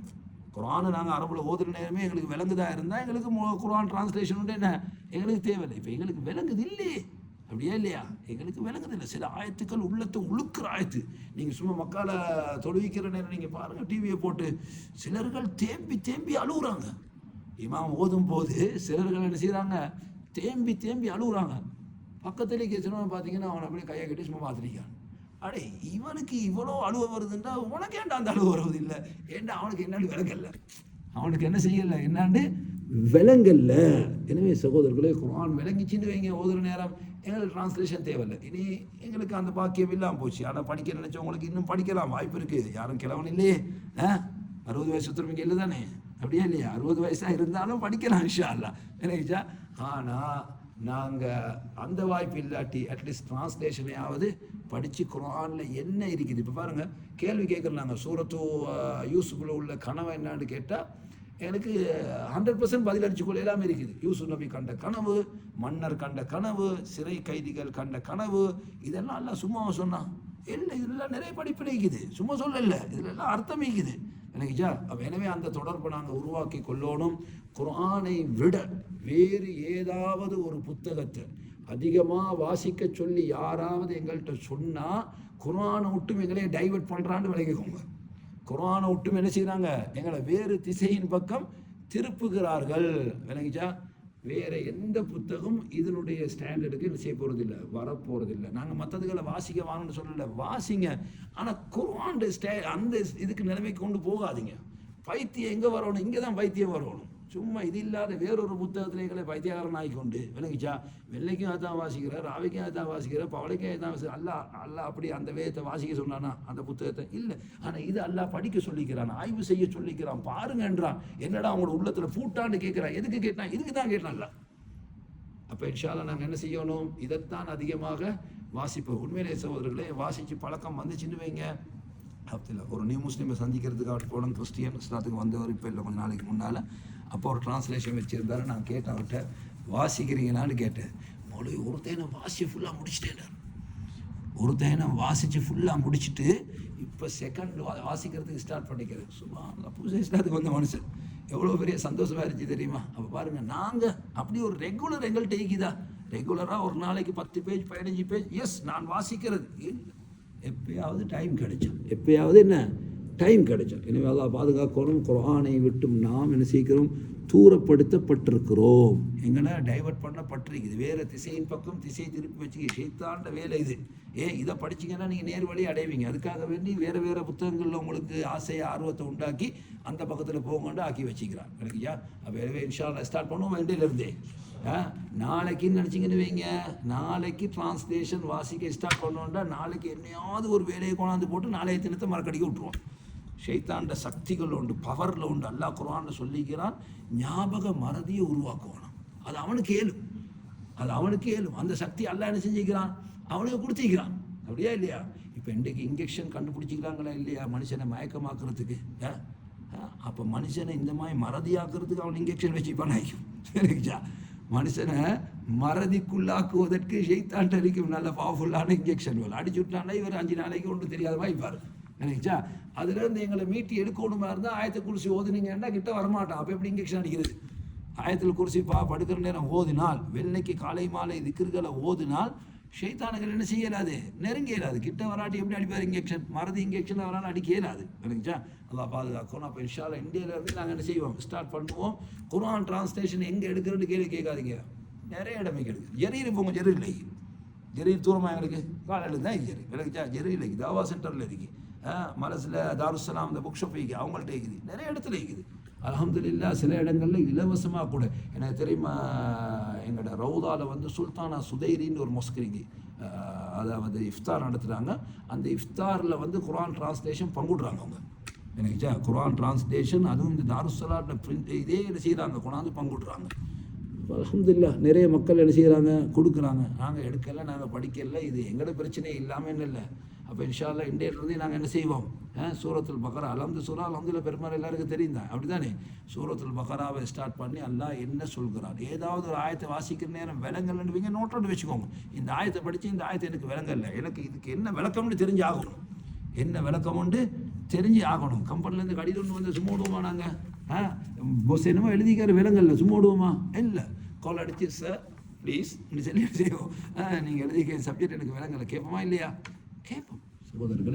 குர்ஆனை நாங்கள் அரபில் ஓதுற நேரமே எங்களுக்கு விளங்குதா இருந்தால் எங்களுக்கு குர்ஆன் டிரான்ஸ்லேஷன் உண்டு என்ன எங்களுக்கு தேவையில்லை. இப்போ எங்களுக்கு விளங்குது இல்லையே, அப்படியே இல்லையா? எங்களுக்கு விளங்குது இல்லை. சில ஆயத்துக்கள் உள்ளத்தை உழுக்கிற ஆயத்து. நீங்கள் சும்மா மக்களை தொழுவிக்கிற நேரம் நீங்கள் பாருங்கள், டிவியை போட்டு சிலர்கள் தேம்பி தேம்பி அழுகுறாங்க. இமாம் ஓதும் போது சிலர்கள் என்ன செய்கிறாங்க, தேம்பி தேம்பி அழுகுறாங்க. பக்கத்துலேயே கேட்கணும்னு பார்த்தீங்கன்னா அவனை அப்படியே கையை கட்டி சும்மா பார்த்துருக்கான். அடே, இவனுக்கு இவ்வளோ அழுவ வருதுன்றா உனக்கு ஏன்டா அந்த அழுவ வருவது இல்லை? ஏன்டா அவனுக்கு என்னன்னு விளங்கல்ல, அவனுக்கு என்ன செய்யலை, என்னான்னு விளங்கல்ல. எனவே சகோதரர்களே, குர்ஆன் விளங்கிச்சின்னு வைங்க, ஓதுற நேரம் எங்களுக்கு டிரான்ஸ்லேஷன் தேவையில்லை. இனி எங்களுக்கு அந்த பாக்கியம் இல்லாமல் போச்சு. ஆனால் படிக்க நினைச்சவங்களுக்கு இன்னும் படிக்கலாம், வாய்ப்பு இருக்குது. யாரும் கிழவன் இல்லையே, 60 வயசு திரும்பிங்க இல்லை தானே, அப்படியே இல்லையா? 60 வயசாக இருந்தாலும் படிக்கலாம் இன்ஷா அல்லாஹ். நினைச்சா. ஆனால் நாங்கள் அந்த வாய்ப்பு இல்லாட்டி அட்லீஸ்ட் டிரான்ஸ்லேஷனையாவது படித்து குர்ஆனில் என்ன இருக்குது. இப்போ பாருங்கள், கேள்வி கேட்குறாங்க, சூரத்து யூசுஃபில் உள்ள கனவு என்னான்னு கேட்டால் எனக்கு 100% பதில் அடிச்சுக்கொள்ள எல்லாமே இருக்குது. யூசுப் நபி கண்ட கனவு, மன்னர் கண்ட கனவு, சிறை கைதிகள் கண்ட கனவு, இதெல்லாம் எல்லாம் சும்மாவை சொன்னான் இல்லை. இதெல்லாம் நிறைய படிப்பு இருக்குது, சும்மா சொல்லலை, இதெல்லாம் அர்த்தம் இருக்குது. எனக்குச்சா? அப்போ எனவே அந்த தொடர்பை நாங்கள் உருவாக்கி கொள்ளணும். குர்ஆனை விட வேறு ஏதாவது ஒரு புத்தகத்தை அதிகமாக வாசிக்க சொல்லி யாராவது எங்கள்கிட்ட சொன்னால் குர்ஆனை விட்டும் எங்களே டைவர்ட் பண்ணுறான்னு விளங்கிக்கோங்க. குர்ஆனை விட்டும் என்ன செய்கிறாங்க, எங்களை வேறு திசையின் பக்கம் திருப்புகிறார்கள். விளங்கிச்சா? வேறு எந்த புத்தகம் இதனுடைய ஸ்டாண்டர்டுக்கு என்ன செய்ய போகிறதில்லை, வரப்போகிறதில்லை. நாங்கள் மற்றதுகளை வாசிக்க வாங்கன்னு சொல்லலை, வாசிங்க. ஆனால் குர்ஆன் அந்த இதுக்கு நிலைமைக்கு கொண்டு போகாதீங்க. பைத்தியம் எங்கே வரணும், இங்கே தான் பைத்தியம் வரணும். சும்மா இது இல்லாத வேறொரு புத்தகத்தில் எங்களை பைத்தியகாரன் ஆகிக்கொண்டு விளங்கிச்சா? வெள்ளைக்கும் அதான் வாசிக்கிறார், ராவைக்கும் அதான் வாசிக்கிறார், பவளைக்கும் அதான் வாசிக்கிறார். அல்லாஹ் அப்படி அந்த வேதத்தை வாசிக்க சொன்னானா அந்த புத்தகத்தை? இல்லை. ஆனால் இது அல்லாஹ் படிக்க சொல்லிக்கிறான், ஆய்வு செய்ய சொல்லிக்கிறான், பாருங்கன்றான். என்னடா அவங்களோட உள்ளத்தில் பூட்டான்னு கேட்குறான். எதுக்கு கேட்டான்? இதுக்கு தான் கேட்டான்ல. அப்போ இன்ஷா அல்லாஹ் நாங்கள் என்ன செய்யணும், இதைத்தான் அதிகமாக வாசிப்போம். உண்மையிலே சகோதரர்களே, வாசித்து பழக்கம் வந்துச்சுன்னு வைங்க. அப்படில்ல, ஒரு நியூ முஸ்லீமை சந்திக்கிறதுக்காக போனோம், கிறிஸ்டியன் இஸ்லாத்துக்கு வந்தவர் இப்போ இல்லை, கொஞ்சம் நாளைக்கு முன்னால். அப்போ ஒரு டிரான்ஸ்லேஷன் வச்சுருந்தாரு. நான் கேட்டேன் அவர்கிட்ட, வாசிக்கிறீங்களான்னு கேட்டேன். மொழி ஒருத்தையை வாசி ஃபுல்லாக முடிச்சுட்டேன். ஒருத்தையை வாசித்து ஃபுல்லாக முடிச்சுட்டு இப்போ செகண்ட் வாசிக்கிறதுக்கு ஸ்டார்ட் பண்ணிக்கிறேன். சும்மா புதுசாக இஸ்லாத்துக்கு வந்த மனுஷன் எவ்வளோ பெரிய சந்தோஷமாக இருந்துச்சு தெரியுமா? அப்போ பாருங்கள், நாங்கள் அப்படி ஒரு ரெகுலர் எங்கள்கிட்ட இருக்குதா? ரெகுலராக ஒரு நாளைக்கு 10 பேஜ் 15 பேஜ் எஸ் நான் வாசிக்கிறது இல்லை. எப்பயாவது டைம் கிடைச்சோம், எப்பயாவது என்ன டைம் கிடைச்சோம். எனவே அல்லாஹ் பாதுகாக்கணும். குர்ஆனை விட்டும் நாம் என்ன செய்கிறோம், தூரப்படுத்தப்பட்டிருக்கிறோம். எங்கன்னா டைவர்ட் பண்ணப்பட்டிருக்குது. வேறு திசையின் பக்கம் திசை திருப்பி வச்சுக்க ஷைத்தாண்ட வேலை இது. இதை படிச்சிங்கன்னா நீங்கள் நேர் வழி அடைவீங்க. அதுக்காக வேண்டி வேறு வேறு புத்தகங்களில் உங்களுக்கு ஆசையை ஆர்வத்தை உண்டாக்கி அந்த பக்கத்தில் போங்கண்டு ஆக்கி வச்சுக்கிறான். எனக்குயா? அப்போ எனவே இன்ஷா அல்லாஹ் ஸ்டார்ட் பண்ணுவோம் வேண்டியிலிருந்தே. நாளைக்குன்னு நினச்சிங்கன்னு வைங்க, நாளைக்கு டிரான்ஸ்லேஷன் வாசிக்க ஸ்டார்ட் பண்ணோன்னா நாளைக்கு என்னையாவது ஒரு வேலையை கொண்டாந்து போட்டு நாளைய தினத்தை மறக்கடிக்க விட்டுருவோம். ஷைத்தாண்ட சக்திகள் உண்டு, பவரில் உண்டு. அல்லாஹ் குர்ஆனில் சொல்லிக்கிறான், ஞாபக மறதியை உருவாக்குவானாம். அது அவனுக்கு ஏலும், அது அவனுக்கு ஏலும். அந்த சக்தி அல்லாஹ் என்ன செஞ்சுக்கிறான், அவனுக்கு கொடுத்திக்கிறான். அப்படியா இல்லையா? இப்போ இன்றைக்கு இன்ஜெக்ஷன் கண்டுபிடிச்சிக்கிறாங்களா இல்லையா மனுஷனை மயக்கமாக்குறதுக்கு? அப்போ மனுஷனை இந்த மாதிரி மறதியாக்குறதுக்கு அவன் இன்ஜெக்ஷன் வச்சுப்பான். சரிங்களா? மனுஷனை மறதிக்குள்ளாக்குவதற்கு ஷைத்தாண்ட இருக்கும் நல்ல பவர்ஃபுல்லான இன்ஜெக்ஷன் அடிச்சு விட்டானா இவர் 5 நாளைக்கு ஒன்றும் தெரியாத வாய்ப்பார். நினைச்சா அதுலேருந்து எங்களை மீட்டி எடுக்கணுமா இருந்தால் ஆயத்தில் குர்சி ஓதுனீங்கன்னா கிட்ட வரமாட்டான். அப்போ எப்படி இன்ஜெக்ஷன் அடிக்கிறது? ஆயத்தில் குர்சி படுக்கிற நேரம் ஓதினால், வெள்ளைக்கு காலை மாலை திக்ருகளை ஓதினால் ஷைத்தானுகள் என்ன செய்யலாது, நெருங்க இயலாது. கிட்ட வராட்டி எப்படி அடிப்பார் இன்ஜெக்ஷன்? மறதி இன்ஜெக்ஷன் அவரால் அடிக்க இயலாது. நினைச்சா அல்லாஹ் பாதுகாக்கணும். அப்போ இன்ஷா அல்லாஹ் இந்தியாவிலேருந்து நாங்கள் என்ன செய்வோம், ஸ்டார்ட் பண்ணுவோம். குர்ஆன் டிரான்ஸ்லேஷன் எங்கே எடுக்கிறேன்னு கேட்காதீங்க. நிறைய இடமே கிடைக்குது. ஜெரீர் போங்க, ஜெரீரில் ஜெரீர் தூரமாக எங்களுக்கு காலையில் தான் ஜெரி விளக்குச்சா? ஜெரீரில் இருக்குது, தாவா சென்டரில் இருக்குது, மலசில் தாருஸ்ஸலாம் இந்த புக் ஷாப் இருக்குது, அவங்கள்ட்ட இருக்குது, நிறைய இடத்துல இருக்குது. அல்ஹம்துலில்லாஹ். சில இடங்களில் இலவசமாக கூட. எனக்கு தெரியுமா, எங்களோட ரவுதாவில் வந்து சுல்தானா சுதைரின்னு ஒரு மொஸ்க் இருக்குது. அதாவது இஃப்தார் நடத்துகிறாங்க. அந்த இஃப்தாரில் வந்து குர்ஆன் டிரான்ஸ்லேஷன் பங்குடுறாங்க அவங்க. எனக்கு குர்ஆன் டிரான்ஸ்லேஷன் அதுவும் இந்த தாருஸ்ஸலாட்டில் பிரிண்ட் இதே என்ன செய்கிறாங்க கொண்டாந்து பங்குடுறாங்க. அல்ஹம்துலில்லாஹ் நிறைய மக்கள் என்ன செய்கிறாங்க கொடுக்குறாங்க. நாங்கள் எடுக்கலை, நாங்கள் படிக்கலை, இது எங்களோட பிரச்சனை இல்லாமல் இல்லை. அப்போ இன்ஷா அல்லாஹ் இந்தியிலிருந்து நாங்கள் என்ன செய்வோம், சூரத்துல் பக்ரா அல்ஹம்துலில்லாஹ் பெருமாள் எல்லாருக்கும் தெரியும் தான் அப்படி தானே. சூரத்துல் பக்ராவை ஸ்டார்ட் பண்ணி அல்லாஹ் என்ன சொல்கிறார், ஏதாவது ஒரு ஆயத்தை வாசிக்கிற நேரம் விளங்கலன்னு வைங்க, நோட்டோடு வச்சுக்கோங்க. இந்த ஆயத்தை படித்து இந்த ஆயத்தை எனக்கு விளங்கலை, எனக்கு இதுக்கு என்ன விளக்கம்னு தெரிஞ்சு ஆகணும், என்ன விளக்கம் உண்டு தெரிஞ்சு ஆகணும். கம்பெனிலேருந்து கடிதம் ஒன்று வந்து சும்மா விடுவோமா நாங்கள்? பொஸ் என்னமோ எழுதிக்காரு விலங்கல்ல சும்மா விடுவோமா? இல்லை, கால் அடிச்சு சார் ப்ளீஸ் இப்படி சொல்லி செய்வோம். நீங்கள் எழுதிக்க சப்ஜெக்ட் எனக்கு விலங்கல்ல கேட்போமா இல்லையா? கேட்போம் சகோதரர்களே.